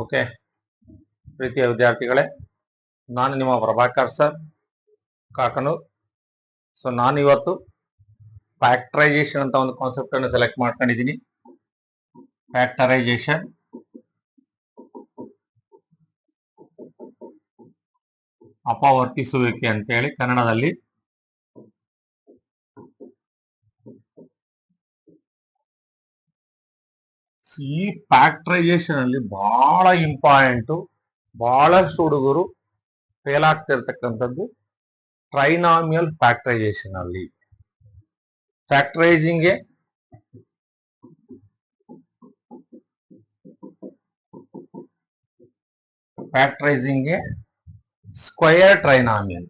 Okay, ಪ್ರೀತಿಯ ವಿದ್ಯಾರ್ಥಿಗಳೇ, ನಾನು ನಿಮ್ಮ ಪ್ರಭಾಕರ್ ಸರ್ ಕಾಕನೂರ್. ಸೊ ನಾನು ಇವತ್ತು ಫ್ಯಾಕ್ಟರೈಸೇಷನ್ ಅಂತ ಒಂದು ಕಾನ್ಸೆಪ್ಟ್ ಅನ್ನು ಸೆಲೆಕ್ಟ್ ಮಾಡ್ಕೊಂಡಿದ್ದೀನಿ. ಫ್ಯಾಕ್ಟರೈಸೇಷನ್ ಅಪವರ್ತಿಸುವಿಕೆ ಅಂತ ಹೇಳಿ ಕನ್ನಡದಲ್ಲಿ. ಈ ಫ್ಯಾಕ್ಟರೈಸೇಷನ್ ಅಲ್ಲಿ ಬಹಳ ಇಂಪಾರ್ಟೆಂಟು, ಬಹಳಷ್ಟು ಹುಡುಗರು ಫೇಲ್ ಆಗ್ತಿರ್ತಕ್ಕಂಥದ್ದು ಟ್ರೈನಾಮಿಯಲ್ ಫ್ಯಾಕ್ಟರೈಸೇಷನ್ ಅಲ್ಲಿ. ಫ್ಯಾಕ್ಟರೈಸಿಂಗ್ ಸ್ಕ್ವಯರ್ ಟ್ರೈನಾಮಿಯಲ್,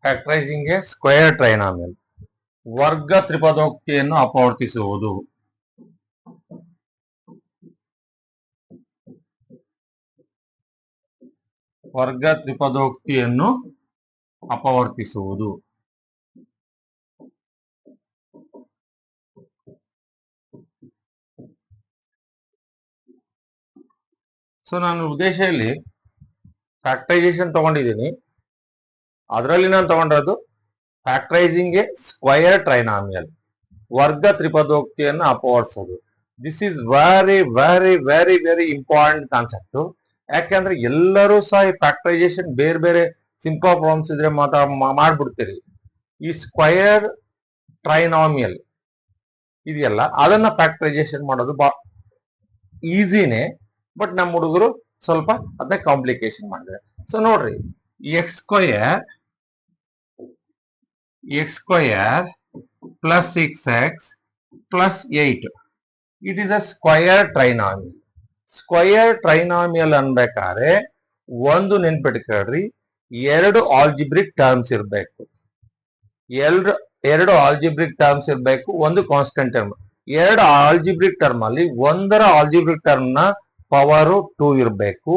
ಫ್ಯಾಕ್ಟರೈಸಿಂಗ್ ಸ್ಕ್ವಯರ್ ಟ್ರೈನಾಮಿಯಲ್ ವರ್ಗ ತ್ರಿಪದೋಕ್ತಿಯನ್ನು ಅಪವರ್ತಿಸುವುದು. ವರ್ಗ ತ್ರಿಪದೋಕ್ತಿಯನ್ನು ಅಪವರ್ತಿಸುವುದು. ಸೊ ನಾನು ಉದ್ದೇಶದಲ್ಲಿ ಫ್ಯಾಕ್ಟರೈಸೇಷನ್ ತಗೊಂಡಿದ್ದೀನಿ. ಅದರಲ್ಲಿ ನಾನು ತಗೊಂಡಿರೋದು ಫ್ಯಾಕ್ಟರೈಸಿಂಗ್ ಎ ಸ್ಕ್ವಯರ್ ಟ್ರೈನಾಮಿಯಲ್, ವರ್ಗ ತ್ರಿಪದೋಕ್ತಿಯನ್ನು ಅಪವರ್ತಿಸೋದು. This is very very very very important concept. ಯಾಕೆಂದ್ರೆ ಎಲ್ಲರೂ ಸಹ ಈ ಫ್ಯಾಕ್ಟರೈಸೇಷನ್ ಬೇರೆ ಬೇರೆ ಸಿಂಪಲ್ ಪ್ರಾಬ್ಲಮ್ಸ್ ಇದ್ರೆ ಮಾಡ್ಬಿಡ್ತೀರಿ. ಈ ಸ್ಕ್ವಯರ್ ಟ್ರೈನಾಮಿಯಲ್ ಇದೆಯಲ್ಲ, ಅದನ್ನ ಫ್ಯಾಕ್ಟರೈಸೇಷನ್ ಮಾಡೋದು ಈಸಿನೇ. ಬಟ್ ನಮ್ಮ ಹುಡುಗರು ಸ್ವಲ್ಪ ಅದನ್ನ ಕಾಂಪ್ಲಿಕೇಶನ್ ಮಾಡಿದ್ರೆ. ಸೊ ನೋಡ್ರಿ, x square plus 6x plus 8 it is a square trinomial. Square trinomial ಅನ್ಬೇಕಾದ್ರೆ ಒಂದು ನೆನ್ಪಿಟ್ಕೊಳ್ರಿ, ಎರಡು ಆಲ್ಜಿಬ್ರಿಕ್ ಟರ್ಮ್ಸ್ ಇರಬೇಕು. ಎರಡು ಆಲ್ಜಿಬ್ರಿಕ್ ಟರ್ಮ್ಸ್ ಇರಬೇಕು, ಒಂದು ಕಾನ್ಸ್ಟೆಂಟ್ ಟರ್ಮ್. ಎರಡು ಆಲ್ಜಿಬ್ರಿಕ್ ಟರ್ಮ್ ಅಲ್ಲಿ ಒಂದರ ಆಲ್ಜಿಬ್ರಿಕ್ ಟರ್ಮ್ ನ ಪವರ್ 2 ಇರಬೇಕು,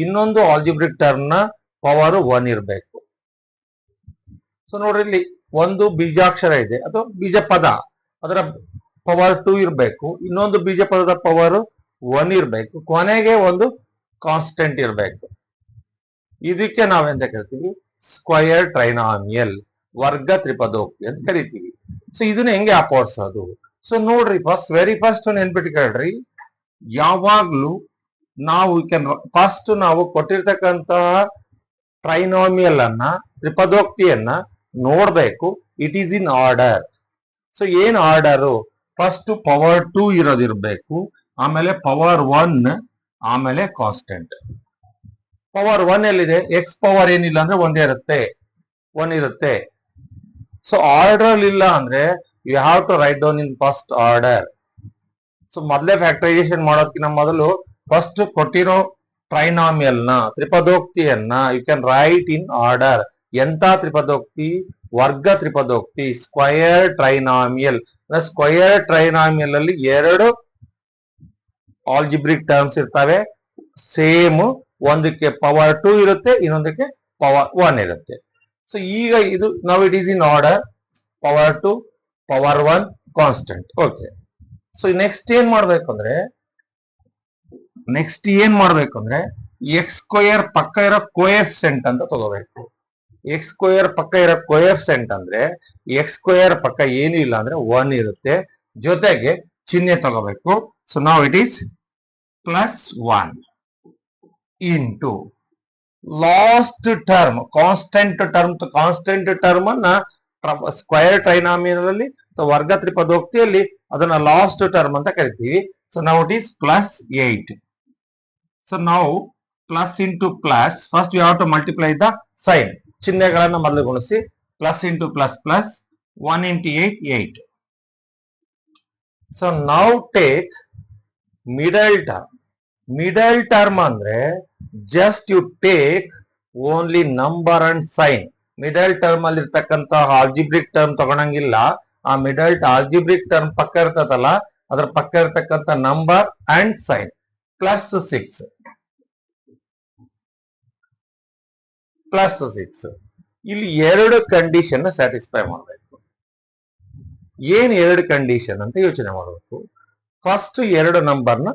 ಇನ್ನೊಂದು ಆಲ್ಜಿಬ್ರಿಕ್ ಟರ್ಮ್ ನ ಪವರ್ 1 ಇರಬೇಕು. ಸೊ ನೋಡ್ರಿ, ಇಲ್ಲಿ ಒಂದು ಬೀಜಾಕ್ಷರ ಇದೆ ಅಥವಾ ಬೀಜ ಪದ, ಅದರ ಪವರ್ 2 ಇರಬೇಕು, ಇನ್ನೊಂದು ಬೀಜ ಪದದ ಪವರ್ 1 ಇರಬೇಕು, ಕೊನೆಗೆ ಒಂದು ಕಾನ್ಸ್ಟೆಂಟ್ ಇರಬೇಕು. ಇದಕ್ಕೆ ನಾವೆಂತ ಕರಿತೀವಿ? ಸ್ಕ್ವಯರ್ ಟ್ರೈನಾಮಿಯಲ್, ವರ್ಗ ತ್ರಿಪದೋಕ್ತಿ ಅಂತ ಕರಿತೀವಿ. ಸೊ ಇದನ್ನ ಹೆಂಗೆ ಅಪವರ್ಸೋದು? ಸೊ ನೋಡ್ರಿ, ವೆರಿ ಫಸ್ಟ್ ನೆನ್ಪಿಟ್ಕೊಳ್ರಿ, ಯಾವಾಗ್ಲೂ ನಾವು ನಾವು ಕೊಟ್ಟಿರ್ತಕ್ಕಂತಹ ಟ್ರೈನಾಮಿಯಲ್ ಅನ್ನ, ತ್ರಿಪದೋಕ್ತಿಯನ್ನ ನೋಡ್ಬೇಕು. It is in order. So ಏನ್ ಆರ್ಡರು? ಫಸ್ಟ್ ಪವರ್ 2 ಇರೋದಿರ್ಬೇಕು, ಆಮೇಲೆ ಪವರ್ 1, ಆಮೇಲೆ ಕಾನ್ಸ್ಟೆಂಟ್. ಪವರ್ 1 ಎಲ್ಲಿದೆ? ಎಕ್ಸ್ ಪವರ್ ಏನಿಲ್ಲ ಅಂದ್ರೆ ಒಂದೇ ಇರುತ್ತೆ, 1 ಇರುತ್ತೆ. ಸೊ ಆರ್ಡರ್ ಇಲ್ಲ ಅಂದ್ರೆ you have to write down in first order. So ಮೊದಲೇ ಫ್ಯಾಕ್ಟರೈಸೇಷನ್ ಮಾಡೋದಕ್ಕಿಂತ ಮೊದಲು ಫಸ್ಟ್ ಕೊಟ್ಟಿರೋ ಟ್ರೈನಾಮಿಯಲ್ ನ, ತ್ರಿಪದೋಕ್ತಿಯನ್ನ you can write in order. ಎಂತ ತ್ರಿಪದೋಕ್ತಿ? ವರ್ಗ ತ್ರಿಪದೋಕ್ತಿ, ಸ್ಕ್ವಯರ್ ಟ್ರೈನಾಮಿಯಲ್. ಸ್ಕ್ವಯರ್ ಟ್ರೈನಾಮಿಯಲ್ ಅಲ್ಲಿ ಎರಡು ಆಲ್ಜಿಬ್ರಿಕ್ ಟರ್ಮ್ಸ್ ಇರ್ತವೆ, ಸೇಮ್. ಒಂದಕ್ಕೆ ಪವರ್ 2 ಇರುತ್ತೆ, ಇನ್ನೊಂದಕ್ಕೆ ಪವರ್ 1 ಇರುತ್ತೆ. ಸೊ ಈಗ ಇದು ನಾವು it is in order, power 2, power 1, constant. Okay. So next ಏನ್ ಮಾಡ್ಬೇಕಂದ್ರೆ ಎಕ್ಸ್ ಸ್ಕ್ವಯರ್ ಪಕ್ಕ ಇರೋ ಕೋಎಫಿಷಿಯಂಟ್ ಅಂತ ತಗೋಬೇಕು. ಎಕ್ಸ್ ಸ್ಕ್ವಯರ್ ಪಕ್ಕ ಇರೋ ಕೋಎಫಿಷಿಯಂಟ್ ಅಂದ್ರೆ ಎಕ್ಸ್ ಸ್ಕ್ವಯರ್ ಪಕ್ಕ ಏನು ಇಲ್ಲ ಅಂದ್ರೆ 1 ಇರುತ್ತೆ, ಜೊತೆಗೆ ಚಿಹ್ನೆ ತಗೋಬೇಕು. ಸೊ ನಾವ್ it is plus 1 into last term, constant term ಅನ್ನ ಸ್ಕ್ವಯರ್ ಟ್ರೈನಾಮಿಯಲ್ ಅಲ್ಲಿ ಅಥವಾ ವರ್ಗ ತ್ರಿಪದೋಕ್ತಿಯಲ್ಲಿ ಅದನ್ನ ಲಾಸ್ಟ್ ಟರ್ಮ್ ಅಂತ ಕರಿತೀವಿ. ಸೊ ನಾವು ಇಟ್ ಈಸ್ ಪ್ಲಸ್ 8. ಸೊ ನಾವು plus into plus, first you have to multiply the sign, ಚಿಹ್ನೆಗಳನ್ನ ಮೊದಲು ಗುಣಿಸಿ. Plus into plus plus, 1 into 8, 8. So ನಾವು take middle term. Middle term ಅಂದ್ರೆ just you take only number and sign. Middle term ಅಲ್ಲಿ ಇರ್ತಕ್ಕಂತ algebraic term ತಗೊಳಂಗಿಲ್ಲ. ಆ middle algebraic term ಪಕ್ಕ ಇರ್ತದಲ್ಲ, ಅದರ ಪಕ್ಕ ಇರ್ತಕ್ಕಂಥ number and sign. Plus 6 plus 6 ಇಲ್ಲಿ ಎರಡು ಕಂಡೀಷನ್ ಸ್ಯಾಟಿಸ್ಫೈ ಮಾಡಬೇಕು. ಏನ್ ಎರಡು ಕಂಡೀಷನ್ ಅಂತ ಯೋಚನೆ ಮಾಡಬೇಕು. ಫಸ್ಟ್ ಎರಡು ನಂಬರ್ನ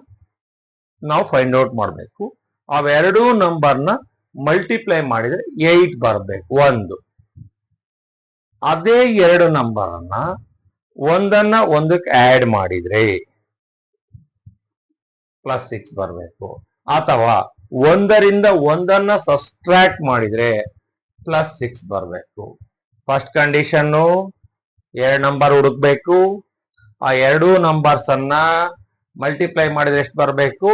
ನಾವು ಫೈಂಡ್ ಔಟ್ ಮಾಡಬೇಕು. ಅವೆರಡೂ ನಂಬರ್ನ ಮಲ್ಟಿಪ್ಲೈ ಮಾಡಿದ್ರೆ 8 ಬರಬೇಕು ಒಂದು. ಅದೇ ಎರಡು ನಂಬರ್ ಅನ್ನ ಒಂದನ್ನ ಒಂದಕ್ಕೆ ಆಡ್ ಮಾಡಿದ್ರೆ +6 ಬರಬೇಕು. ಅಥವಾ ಒಂದರಿಂದ ಒಂದನ್ನ ಸಬ್ಸ್ಟ್ರಾಕ್ಟ್ ಮಾಡಿದ್ರೆ +6 ಬರಬೇಕು. ಫಸ್ಟ್ ಕಂಡೀಷನ್ನು ಎರಡು ನಂಬರ್ ಹುಡುಕ್ಬೇಕು. ಆ ಎರಡೂ ನಂಬರ್ಸ್ ಅನ್ನ ಮಲ್ಟಿಪ್ಲೈ ಮಾಡಿದ್ರೆ ಎಷ್ಟು ಬರಬೇಕು?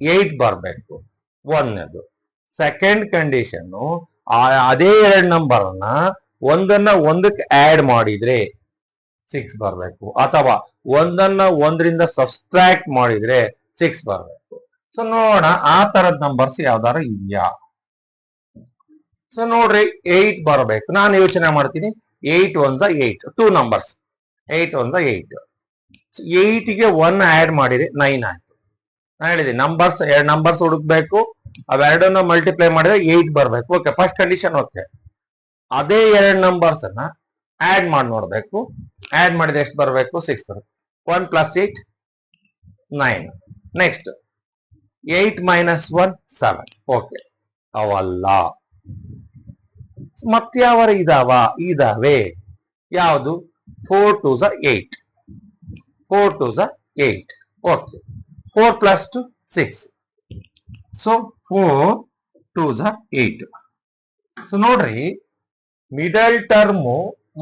8 ಬರಬೇಕು ಒಂದನೇದು. ಸೆಕೆಂಡ್ ಕಂಡೀಷನ್ನು ಅದೇ ಎರಡು ನಂಬರ್ ಅನ್ನ ಒಂದನ್ನ ಒಂದಕ್ಕೆ ಆಡ್ ಮಾಡಿದ್ರೆ 6 ಬರಬೇಕು. ಅಥವಾ ಒಂದನ್ನ ಒಂದರಿಂದ ಸಬ್ಸ್ಟ್ರಾಕ್ಟ್ ಮಾಡಿದ್ರೆ 6 ಬರಬೇಕು. ಸೊ ನೋಡೋಣ ಆ ತರದ ನಂಬರ್ಸ್ ಯಾವ್ದಾರು ಇದೆಯಾ. ಸೊ ನೋಡ್ರಿ 8 ಬರಬೇಕು. ನಾನು ಯೋಚನೆ ಮಾಡ್ತೀನಿ 8 1 8 2 ನಂಬರ್ಸ್ 8 1 8. 8ಗೆ 1 ಆಡ್ ಮಾಡಿದ್ರೆ 9 ಆಯ್ತು. ನಾನು ಹೇಳಿದೆ ನಂಬರ್ಸ್ ಎರಡು ನಂಬರ್ಸ್ ಹುಡುಕ್ಬೇಕು. ಅವೆರಡನ್ನ ಮಲ್ಟಿಪ್ಲೈ ಮಾಡಿದ್ರೆ 8 ಬರಬೇಕು. Okay, first condition okay. ಅದೇ ಎರಡು ನಂಬರ್ಸ್ ಅನ್ನ ಆಡ್ ಮಾಡಿ ನೋಡ್ಬೇಕು. ಆಡ್ ಮಾಡಿದ್ರೆ ಎಷ್ಟು ಬರಬೇಕು? 6 ಬರಬೇಕು. 1 + 8 9. ನೆಕ್ಸ್ಟ್ 8 - 1 7. ಓಕೆ, ಅವಲ್ಲ. ಮತ್ಯಾವ ಇದಾವೆ? ಯಾವುದು? 4 2 8. 4 2 8. ಓಕೆ, 4 + 2 6. ಸೊ 4 2 8. ಸೊ ನೋಡ್ರಿ, ಮಿಡಲ್ ಟರ್ಮ್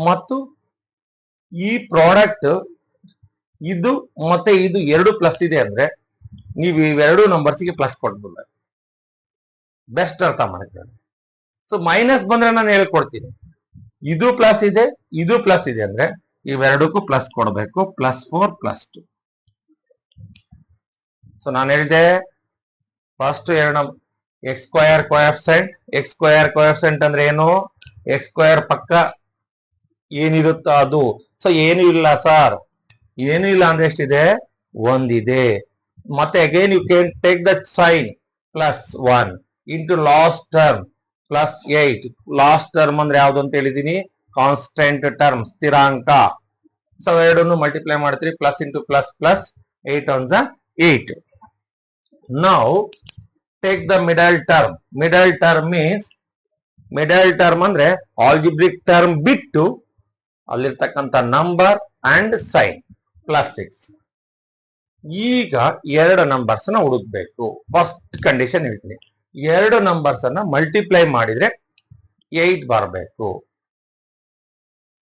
ಮತ್ತು ಈ ಪ್ರಾಡಕ್ಟ್ ಇದು ಮತ್ತೆ ಇದು ಎರಡು ಪ್ಲಸ್ ಇದೆ ಅಂದ್ರೆ ನೀವು ಇವೆರಡು ನಂಬರ್ಸ್ಗೆ ಪ್ಲಸ್ ಕೊಡ್ಬೋದು. ಬೆಸ್ಟ್ ಅರ್ಥ ಮಾಡ್ಕೊಳ್ಳಿ. ಸೊ ಮೈನಸ್ ಬಂದ್ರೆ ನಾನು ಹೇಳ್ಕೊಡ್ತೀನಿ. ಇದು ಪ್ಲಸ್ ಇದೆ, ಇದು ಪ್ಲಸ್ ಇದೆ ಅಂದ್ರೆ ಇವೆರಡಕ್ಕೂ ಪ್ಲಸ್ ಕೊಡಬೇಕು. +4 +2. ಸೊ ನಾನು ಹೇಳಿದೆ ಫಸ್ಟ್ ಎರಡು ಎಕ್ಸ್ ಸ್ಕ್ವಯರ್ ಕೋಎಫಿಷಿಯಂಟ್ ಅಂದ್ರೆ ಏನು? ಎಕ್ಸ್ ಸ್ಕ್ವಯರ್ ಪಕ್ಕ ಏನಿರುತ್ತೋ ಅದು. ಸೊ ಏನು ಇಲ್ಲ ಸರ್, ಏನು ಇಲ್ಲ ಅಂದ್ರೆ ಎಷ್ಟಿದೆ? ಒಂದಿದೆ. ಮತ್ತೆ again you can take the sign +1 into last term +8. Last term ಅಂದ್ರೆ ಯಾವ್ದು ಅಂತ ಹೇಳಿದೀನಿ? ಕಾನ್ಸ್ಟೆಂಟ್ ಟರ್ಮ್, ಸ್ಥಿರಾಂಕ. ಸೊ ಎರಡನ್ನು ಮಲ್ಟಿಪ್ಲೈ ಮಾಡ್ತೀರಿ. Plus into plus plus 8 1 8. Now take the middle term. Middle term means middle term ಅಂದ್ರೆ ಆಲ್ಜಿಬ್ರಿಕ್ ಟರ್ಮ್ ಬಿಟ್ಟು ಅಲ್ಲಿರ್ತಕ್ಕಂಥ ನಂಬರ್ ಅಂಡ್ ಸೈನ್ +6. ಈಗ ಎರಡು ನಂಬರ್ಸ್ ನ ಹುಡುಕ್ಬೇಕು. ಫಸ್ಟ್ ಕಂಡೀಷನ್ ಹೇಳ್ತೀನಿ, ಎರಡು ನಂಬರ್ಸ್ ಅನ್ನ ಮಲ್ಟಿಪ್ಲೈ ಮಾಡಿದ್ರೆ 8 ಬರಬೇಕು.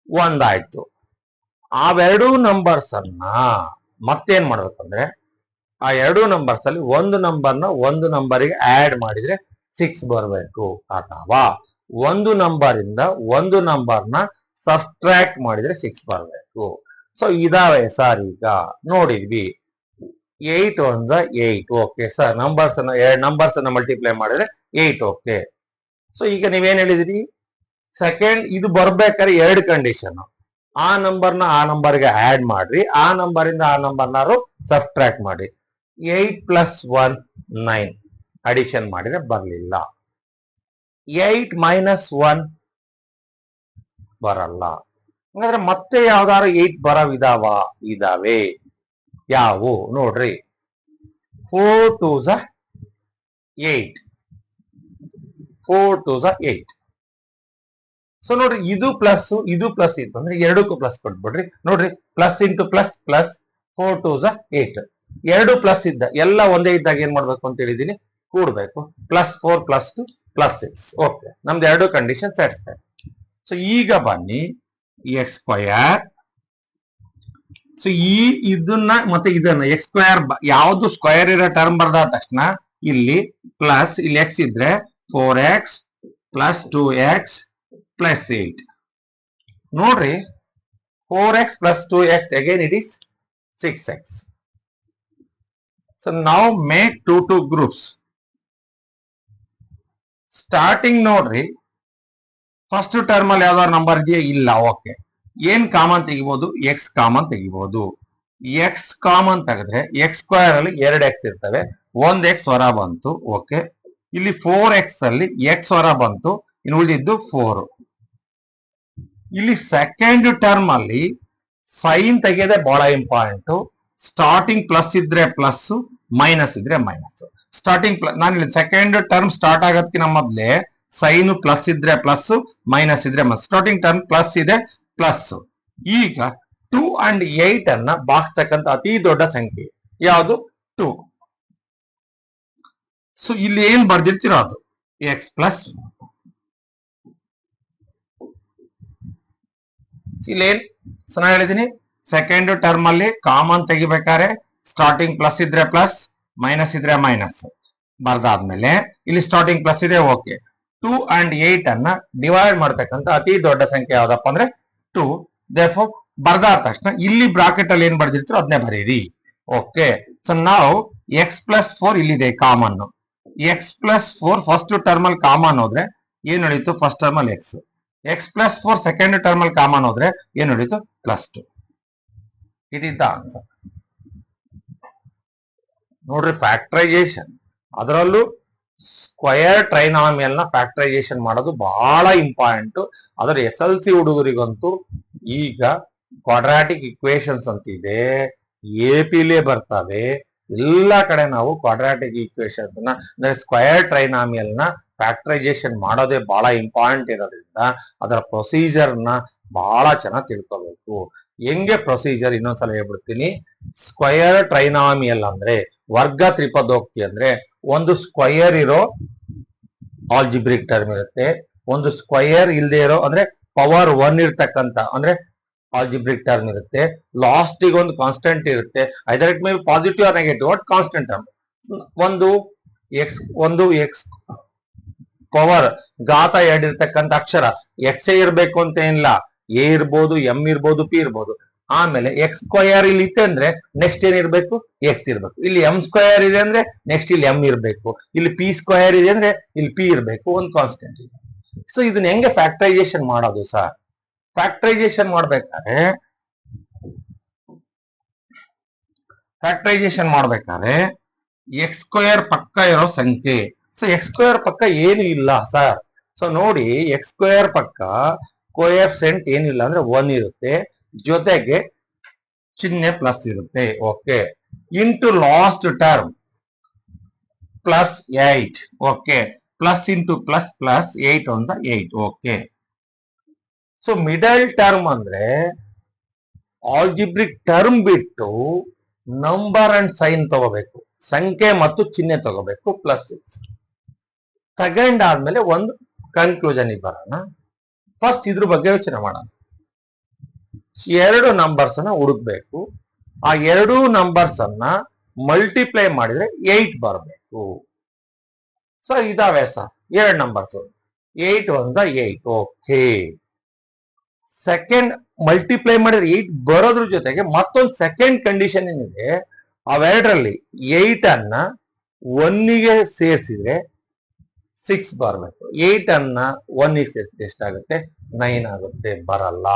ಒಂದಾಯ್ತು. ಅವೆರಡೂ ನಂಬರ್ಸ್ ಅನ್ನ ಮತ್ತೇನ್ ಮಾಡ್ಬೇಕಂದ್ರೆ ಆ ಎರಡೂ ನಂಬರ್ಸ್ ಅಲ್ಲಿ ಒಂದು ನಂಬರ್ನ ಒಂದು ನಂಬರಿಗೆ ಆಡ್ ಮಾಡಿದ್ರೆ 6 ಬರಬೇಕು. ಅಥವಾ ಒಂದು ನಂಬರ್ ಇಂದ ಒಂದು ನಂಬರ್ನ ಸಬ್ಸ್ಟ್ರಾಕ್ಟ್ ಮಾಡಿದ್ರೆ 6 ಬರಬೇಕು. ಸೊ ಇದಾವೆ ಸರ್. ಈಗ ನೋಡಿದ್ವಿ 8 1 8. ಓಕೆ ಸರ್, ನಂಬರ್ಸ್ ಅನ್ನ ಎರಡು ನಂಬರ್ಸ್ ಅನ್ನ ಮಲ್ಟಿಪ್ಲೈ ಮಾಡಿದ್ರೆ 8. ಓಕೆ. ಸೊ ಈಗ ನೀವೇನ್ ಹೇಳಿದ್ರಿ? ಸೆಕೆಂಡ್ ಇದು ಬರ್ಬೇಕಾದ್ರೆ ಎರಡು ಕಂಡೀಷನ್. ಆ ನಂಬರ್ನ ಆ ನಂಬರ್ಗೆ ಆಡ್ ಮಾಡ್ರಿ, ಆ ನಂಬರ್ ಇಂದ ಆ ನಂಬರ್ನಾರು ಸಬ್ಸ್ಟ್ರಾಕ್ಟ್ ಮಾಡಿ. 8 + 1 9 ಅಡಿಷನ್ ಮಾಡಿದ್ರೆ ಬರ್ಲಿಲ್ಲ. 8 - 1 ಬರಲ್ಲ. ಹಾಗಾದ್ರೆ ಮತ್ತೆ ಯಾವ್ದಾದ್ರು 8 ಬರವ್ ಇದಾವೆ. ಯಾವು ನೋಡ್ರಿ? 4 2 8. 4 2 8. ಸೊ ನೋಡ್ರಿ, ಇದು ಪ್ಲಸ್ ಇದು ಪ್ಲಸ್ ಇತ್ತು ಅಂದ್ರೆ ಎರಡಕ್ಕೂ ಪ್ಲಸ್ ಕೊಟ್ಬಿಡ್ರಿ. ನೋಡ್ರಿ, ಪ್ಲಸ್ ಇಂಟು ಪ್ಲಸ್ ಪ್ಲಸ್ 4 2 8. ಎರಡು ಪ್ಲಸ್ ಇದ್ದ ಎಲ್ಲ ಒಂದೇ ಇದ್ದಾಗ ಏನ್ ಮಾಡ್ಬೇಕು ಅಂತ ಹೇಳಿದೀನಿ? ಕೂಡ್ಬೇಕು. +4 +2 +6. ಓಕೆ, ನಮ್ದು ಎರಡು ಕಂಡೀಷನ್ ಸ್ಯಾಟಿಸ್ಫೈ. ಸೊ ಈಗ ಬನ್ನಿ ಎಕ್ಸ್ ಸ್ಕ್ವಯರ್. ಸೊ ಇದನ್ನ ಮತ್ತೆ ಇದನ್ನ ಎಕ್ಸ್ ಸ್ಕ್ವಯರ್ ಯಾವ್ದು ಸ್ಕ್ವಯರ್ ಇರೋ ಟರ್ಮ್ ಬರ್ದಾದ ತಕ್ಷಣ ಇಲ್ಲಿ ಪ್ಲಸ್, ಇಲ್ಲಿ ಎಕ್ಸ್ ಇದ್ರೆ 4x + 2x + 8. ನೋಡ್ರಿ, 4x + 2x again it is 6x. So now make 2 groups. Starting ನೋಡ್ರಿ, ಫಸ್ಟ್ ಟರ್ಮ್ ಅಲ್ಲಿ ಯಾವ್ದಾದ್ರು ನಂಬರ್ ಇದೆಯಾ? ಇಲ್ಲ. ಓಕೆ, ಏನ್ ಕಾಮನ್ ತೆಗಿಬಹುದು? ಎಕ್ಸ್ ಕಾಮನ್ ತೆಗಿಬಹುದು. ಎಕ್ಸ್ ಕಾಮನ್ ತೆಗೆದ್ರೆ ಎಕ್ಸ್ ಸ್ಕ್ವಯರ್ ಅಲ್ಲಿ 2x ಇರ್ತವೆ, 1x ಹೊರ ಬಂತು. ಓಕೆ, ಇಲ್ಲಿ 4x ಅಲ್ಲಿ x ಹೊರ ಬಂತು, ಇನ್ನು ಉಳಿದಿದ್ದು 4. ಇಲ್ಲಿ ಸೆಕೆಂಡ್ ಟರ್ಮ್ ಅಲ್ಲಿ ಸೈನ್ ತೆಗೆಯೋದೇ ಬಹಳ ಇಂಪಾರ್ಟೆಂಟ್. ಸ್ಟಾರ್ಟಿಂಗ್ ಪ್ಲಸ್ ಇದ್ರೆ ಪ್ಲಸ್, ಮೈನಸ್ ಇದ್ರೆ ಮೈನಸ್. ಸ್ಟಾರ್ಟಿಂಗ್ ನಾನು ಇಲ್ಲಿ ಸೆಕೆಂಡ್ ಟರ್ಮ್ ಸ್ಟಾರ್ಟ್ ಆಗೋದಕ್ಕಿಂತ ಮೊದಲೇ ಸೈನ್ ಪ್ಲಸ್ ಇದ್ರೆ ಪ್ಲಸ್, ಮೈನಸ್ ಇದ್ರೆ ಮೈನಸ್. ಸ್ಟಾರ್ಟಿಂಗ್ ಟರ್ಮ್ ಪ್ಲಸ್ ಇದೆ, ಪ್ಲಸ್. ಈಗ 2 and 8 ಅನ್ನ ಭಾಗಿಸ್ತಕ್ಕಂಥ ಅತಿ ದೊಡ್ಡ ಸಂಖ್ಯೆ ಯಾವುದು? 2. ಸೊ ಇಲ್ಲಿ ಏನ್ ಬರ್ದಿರ್ತೀರೋ ಅದು ಎಕ್ಸ್ ಪ್ಲಸ್. ಇಲ್ಲೇನ್ ನಾ ಹೇಳಿದೀನಿ, ಸೆಕೆಂಡ್ ಟರ್ಮ್ ಅಲ್ಲಿ ಕಾಮನ್ ತೆಗಿಬೇಕಾದ್ರೆ ಸ್ಟಾರ್ಟಿಂಗ್ ಪ್ಲಸ್ ಇದ್ರೆ ಪ್ಲಸ್, ಮೈನಸ್ ಇದ್ರೆ ಮೈನಸ್. ಬರ್ದಾದ್ಮೇಲೆ ಇಲ್ಲಿ ಸ್ಟಾರ್ಟಿಂಗ್ ಪ್ಲಸ್ ಇದೆ, ಓಕೆ. 2 and 8 ಅನ್ನ ಡಿವೈಡ್ ಮಾಡ್ತಕ್ಕಂಥ ಅತಿ ದೊಡ್ಡ ಸಂಖ್ಯೆ ಯಾವ್ದಪ್ಪ ಅಂದ್ರೆ 2. therefore ಬರ್ದಾದ ತಕ್ಷಣ ಇಲ್ಲಿ ಬ್ರಾಕೆಟ್ ಅಲ್ಲಿ ಏನ್ ಬರ್ದಿರ್ತೀರೋ ಅದನ್ನೇ ಬರೀರಿ. ಓಕೆ. ಸೊ ನಾವು ಎಕ್ಸ್ ಪ್ಲಸ್ 4 ಇಲ್ಲಿದೆ common. X plus 4 first term ಅಲ್ಲಿ ಕಾಮನ್ ಹೋದ್ರೆ ಏನ್ ಉಳಿತು? ಫಸ್ಟ್ ಟರ್ಮ್ ಅಲ್ಲಿ X. X plus 4 second term ಅಲ್ಲಿ ಕಾಮನ್ ಹೋದ್ರೆ ಏನ್ ಉಳಿತು? +2. It is the answer. ನೋಡ್ರಿ, ಫ್ಯಾಕ್ಟರೈಸೇಷನ್, ಅದರಲ್ಲೂ ಸ್ಕ್ವಯರ್ ಟ್ರೈನಾಮಿಯಲ್ ನ ಫ್ಯಾಕ್ಟರೈಸೇಷನ್ ಮಾಡೋದು ಬಹಳ ಇಂಪಾರ್ಟೆಂಟ್. ಅದರ SLC ಹುಡುಗರಿಗಂತೂ ಈಗ ಕ್ವಾಡ್ರಾಟಿಕ್ ಇಕ್ವೇಶನ್ಸ್ ಅಂತಿದೆ, AP ಬರ್ತವೆ. ಎಲ್ಲಾ ಕಡೆ ನಾವು ಕ್ವಾಡ್ರಾಟಿಕ್ ಈಕ್ವೇಶನ್ಸ್ ನ ಅಂದ್ರೆ ಸ್ಕ್ವಯರ್ ಟ್ರೈನಾಮಿಯಲ್ ನ ಫ್ಯಾಕ್ಟರೈಸೇಷನ್ ಮಾಡೋದೇ ಬಹಳ ಇಂಪಾರ್ಟೆಂಟ್ ಇರೋದ್ರಿಂದ ಅದರ ಪ್ರೊಸೀಜರ್ ನ ಬಹಳ ಚೆನ್ನಾಗಿ ತಿಳ್ಕೋಬೇಕು. ಹೆಂಗೆ ಪ್ರೊಸೀಜರ್ ಇನ್ನೊಂದ್ಸಲ ಹೇಳ್ಬಿಡ್ತೀನಿ. ಸ್ಕ್ವಯರ್ ಟ್ರೈನಾಮಿಯಲ್ ಅಂದ್ರೆ ವರ್ಗ ತ್ರಿಪದೋಕ್ತಿ ಅಂದ್ರೆ ಒಂದು ಸ್ಕ್ವಯರ್ ಇರೋ ಆಲ್ಜಿಬ್ರಿಕ್ ಟರ್ಮ್ ಇರುತ್ತೆ, ಒಂದು ಸ್ಕ್ವಯರ್ ಇಲ್ಲದೆ ಇರೋ ಅಂದ್ರೆ ಪವರ್ 1 ಇರ್ತಕ್ಕಂಥ ಅಂದ್ರೆ ಆಲ್ಜಿಬ್ರಿಕ್ ಟರ್ಮ್ ಇರುತ್ತೆ. ಲಾಸ್ಟ್ ಗೆ ಒಂದು ಕಾನ್ಸ್ಟೆಂಟ್ ಇರುತ್ತೆ, either it may be positive or negative, but constant term. ಒಂದು ಎಕ್ಸ್ ಪವರ್ ಘಾತ 2 ಇರ್ತಕ್ಕಂಥ ಅಕ್ಷರ ಎಕ್ಸ್ ಇರ್ಬೇಕು ಅಂತ ಏನಿಲ್ಲ, ಎ ಇರ್ಬೋದು, ಎಂ ಇರ್ಬೋದು, ಪಿ ಇರ್ಬೋದು. ಆಮೇಲೆ ಎಕ್ಸ್ ಸ್ಕ್ವಯರ್ ಇಲ್ಲಿ ಇತ್ತೆ ಅಂದ್ರೆ ನೆಕ್ಸ್ಟ್ ಏನಿರ್ಬೇಕು? ಎಕ್ಸ್ ಇರ್ಬೇಕು. ಇಲ್ಲಿ ಎಂ ಸ್ಕ್ವಯರ್ ಇದೆ ಅಂದ್ರೆ ನೆಕ್ಸ್ಟ್ ಇಲ್ಲಿ ಎಂ ಇರ್ಬೇಕು. ಇಲ್ಲಿ ಪಿ ಸ್ಕ್ವಯರ್ ಇದೆ ಅಂದ್ರೆ ಇಲ್ಲಿ ಪಿ ಇರ್ಬೇಕು, ಒಂದು ಕಾನ್ಸ್ಟೆಂಟ್ ಇದೆ. ಸೊ ಇದನ್ನ ಹೆಂಗೆ ಫ್ಯಾಕ್ಟರೈಸೇಷನ್ ಮಾಡೋದು ಸರ್? ಫ್ಯಾಕ್ಟರೈಸೇಷನ್ ಮಾಡ್ಬೇಕಾದ್ರೆ ಎಕ್ಸ್ ಸ್ಕ್ವಯರ್ ಪಕ್ಕ ಇರೋ ಸಂಖ್ಯೆ. ಸೊ ಎಕ್ಸ್ ಸ್ಕ್ವಯರ್ ಪಕ್ಕ ಏನು ಇಲ್ಲ ಸರ್. ಸೊ ನೋಡಿ, ಎಕ್ಸ್ ಸ್ಕ್ವಯರ್ ಪಕ್ಕ ಕೋಎಫಿಷಿಯಂಟ್ ಏನಿಲ್ಲ ಅಂದ್ರೆ 1 ಇರುತ್ತೆ, ಜೊತೆಗೆ ಚಿಹ್ನೆ ಪ್ಲಸ್ ಇರುತ್ತೆ. Okay. Into last term +8. Okay. Plus into plus plus 8 1 8. Okay. So middle term ಅಂದ್ರೆ ಆಲ್ಜಿಬ್ರಿಕ್ ಟರ್ಮ್ ಬಿಟ್ಟು ನಂಬರ್ ಅಂಡ್ ಸೈನ್ ತಗೋಬೇಕು, ಸಂಖ್ಯೆ ಮತ್ತು ಚಿಹ್ನೆ ತಗೋಬೇಕು. +6 ತಗೊಂಡಾದ್ಮೇಲೆ ಒಂದು ಕನ್ಕ್ಲೂಷನ್ ಬರೋಣ. ಫಸ್ಟ್ ಇದ್ರ ಬಗ್ಗೆ ಯೋಚನೆ ಮಾಡೋಣ. 2 ನಂಬರ್ಸ್ ಅನ್ನ ಹುಡುಕ್ಬೇಕು. ಆ 2 ನಂಬರ್ಸ್ ಅನ್ನ ಮಲ್ಟಿಪ್ಲೈ ಮಾಡಿದ್ರೆ 8 ಬರಬೇಕು. ಸೊ ಇದಾವೆ sir 2 numbers. 8 1 8. Okay. Second multiply ಮಾಡಿದ್ರೆ 8 ಬರೋದ್ರ ಜೊತೆಗೆ ಮತ್ತೊಂದು ಸೆಕೆಂಡ್ ಕಂಡೀಷನ್ ಏನಿದೆ, ಅವೆರಡರಲ್ಲಿ 8 ಅನ್ನ 1ಗೆ ಸೇರಿಸಿದ್ರೆ 6 ಬರಬೇಕು. 8 ಅನ್ನ 1ಗೆ ಸೇರಿಸಿದ್ರೆ ಎಷ್ಟಾಗುತ್ತೆ? 9 ಆಗುತ್ತೆ. ಬರಲ್ಲ.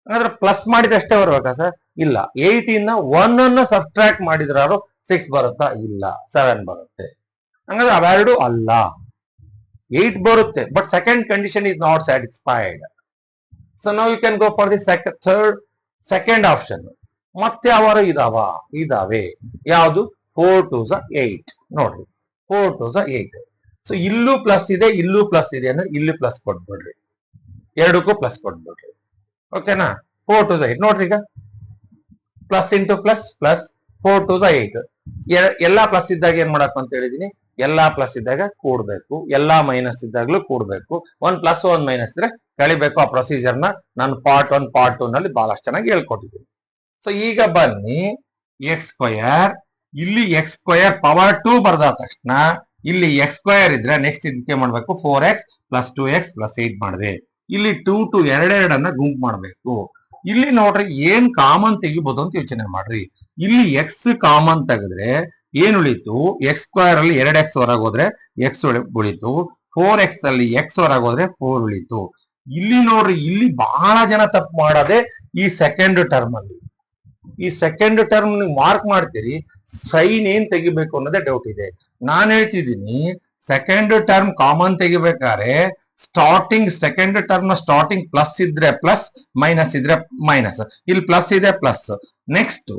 ಹಾಗಾದ್ರೆ ಪ್ಲಸ್ ಮಾಡಿದಷ್ಟೇ ಬರ್ಬೇಕಾ ಸರ್? ಇಲ್ಲ. 8 ಇಂದ 1 ಅನ್ನ ಸಬ್ಸ್ಟ್ರಾಕ್ಟ್ ಮಾಡಿದ್ರಾರು 6 ಬರುತ್ತಾ? ಇಲ್ಲ, 7 ಬರುತ್ತೆ. ಹಂಗಾದ್ರೆ ಅವೆರಡು ಅಲ್ಲ. 8 ಬರುತ್ತೆ, but second condition is not satisfied. So ನಾವು you can go for the second option. ಮತ್ತೆ ಯಾವಾರು ಇದಾವೆ. ಯಾವುದು? 4 2 8. ನೋಡ್ರಿ, 4 2 8. ಸೊ ಇಲ್ಲೂ ಪ್ಲಸ್ ಇದೆ, ಇಲ್ಲೂ ಪ್ಲಸ್ ಇದೆ ಅಂದ್ರೆ ಇಲ್ಲಿ ಪ್ಲಸ್ ಕೊಟ್ಬಿಡ್ರಿ, ಎರಡಕ್ಕೂ ಪ್ಲಸ್ ಕೊಟ್ಬಿಡ್ರಿ. ಓಕೆನಾ? 4 2 8. ನೋಡ್ರಿ, ಈಗ ಪ್ಲಸ್ ಇಂಟು ಪ್ಲಸ್ ಪ್ಲಸ್ 4 2 8. ಎಲ್ಲಾ ಪ್ಲಸ್ ಇದ್ದಾಗ ಏನ್ ಮಾಡಕ್ ಅಂತ ಹೇಳಿದೀನಿ, ಎಲ್ಲಾ ಪ್ಲಸ್ ಇದ್ದಾಗ ಕೂಡ್ಬೇಕು, ಎಲ್ಲಾ ಮೈನಸ್ ಇದ್ದಾಗ್ಲೂ ಕೂಡ್ಬೇಕು. 1 ಪ್ಲಸ್ 1 ಮೈನಸ್ ಇದ್ರೆ ಕಳಿಬೇಕು. ಆ ಪ್ರೊಸೀಜರ್ ನ ನಾನು ಪಾರ್ಟ್ 1 ಪಾರ್ಟ್ 2 ನಲ್ಲಿ ಬಹಳಷ್ಟು ಚೆನ್ನಾಗಿ ಹೇಳ್ಕೊಟ್ಟಿದ್ದೀನಿ. ಸೊ ಈಗ ಬನ್ನಿ, ಎಕ್ಸ್ ಸ್ಕ್ವಯರ್, ಇಲ್ಲಿ ಎಕ್ಸ್ ಸ್ಕ್ವಯರ್ ಪವರ್ 2 ಬರ್ದಾದ ತಕ್ಷಣ ಇಲ್ಲಿ ಎಕ್ಸ್ ಸ್ಕ್ವಯರ್ ಇದ್ರೆ ನೆಕ್ಸ್ಟ್ ಇದಕ್ಕೆ ಮಾಡ್ಬೇಕು 4x + 2x + 8 ಮಾಡಿದೆ. ಇಲ್ಲಿ 2 2 ಎರಡೆರಡನ್ನ ಗುಂಪು ಮಾಡ್ಬೇಕು. ಇಲ್ಲಿ ನೋಡ್ರಿ ಏನ್ ಕಾಮನ್ ತೆಗಿಬಹುದು ಅಂತ ಯೋಚನೆ ಮಾಡ್ರಿ. ಇಲ್ಲಿ ಎಕ್ಸ್ ಕಾಮನ್ ತೆಗೆದ್ರೆ ಏನ್ ಉಳಿತು? ಎಕ್ಸ್ ಸ್ಕ್ವಯರ್ ಅಲ್ಲಿ 2x ಹೊರಗೆ ಹೋದ್ರೆ ಎಕ್ಸ್ ಉಳಿತು, 4x ಅಲ್ಲಿ x ಹೊರಗೆ ಹೋದ್ರೆ 4 ಉಳಿತು. ಇಲ್ಲಿ ನೋಡ್ರಿ, ಇಲ್ಲಿ ಬಹಳ ಜನ ತಪ್ಪು ಮಾಡದೆ ಈ ಸೆಕೆಂಡ್ ಟರ್ಮ್ ಅಲ್ಲಿ. ಈ ಸೆಕೆಂಡ್ ಟರ್ಮ್ ನೀವು ಮಾರ್ಕ್ ಮಾಡ್ತೀರಿ, ಸೈನ್ ಏನ್ ತೆಗಿಬೇಕು ಅನ್ನೋದೇ ಡೌಟ್ ಇದೆ. ನಾನು ಹೇಳ್ತಿದ್ದೀನಿ ಸೆಕೆಂಡ್ ಟರ್ಮ್ ಕಾಮನ್ ತೆಗಿಬೇಕಾದ್ರೆ starting second term starting plus ಇದ್ರೆ ಪ್ಲಸ್, ಮೈನಸ್ ಇದ್ರೆ ಮೈನಸ್. ಇಲ್ಲಿ ಪ್ಲಸ್ ಇದೆ ಪ್ಲಸ್. ನೆಕ್ಸ್ಟ್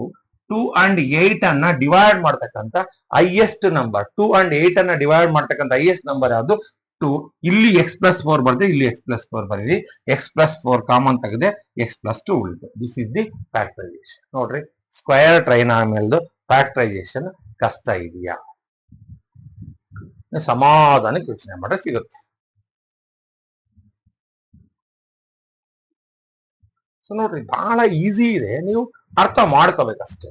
2 and 8 ಅನ್ನ ಡಿವೈಡ್ ಮಾಡ್ತಕ್ಕಂಥ ಹೈಯೆಸ್ಟ್ ನಂಬರ್, 2 and 8 ಅನ್ನ ಡಿವೈಡ್ ಮಾಡ್ತಕ್ಕಂಥ ಹೈಯೆಸ್ಟ್ ನಂಬರ್ ಯಾವುದು? 2. ಇಲ್ಲಿ x+4 ಬರ್ದೆ, ಇಲ್ಲಿ x+4 ಬರೀರಿ. x+4 ಕಾಮನ್ ತೆಗೆದೆ, x+2 ಉಳಿತು. This is the factorisation. ನೋಡ್ರಿ, ಸ್ಕ್ವೇರ್ ಟ್ರೈನಾಮಿಯಲ್ದು ಫ್ಯಾಕ್ಟರೈಸೇಷನ್ ಕಷ್ಟ ಇದೆಯಾ? ಸಮಾಧಾನಕ್ಕೆ ಯೋಚನೆ ಮಾಡ್ರೆ ಸಿಗುತ್ತೆ. ಸೊ ನೋಡ್ರಿ, ಬಹಳ ಈಸಿ ಇದೆ, ನೀವು ಅರ್ಥ ಮಾಡ್ಕೋಬೇಕಷ್ಟೇ.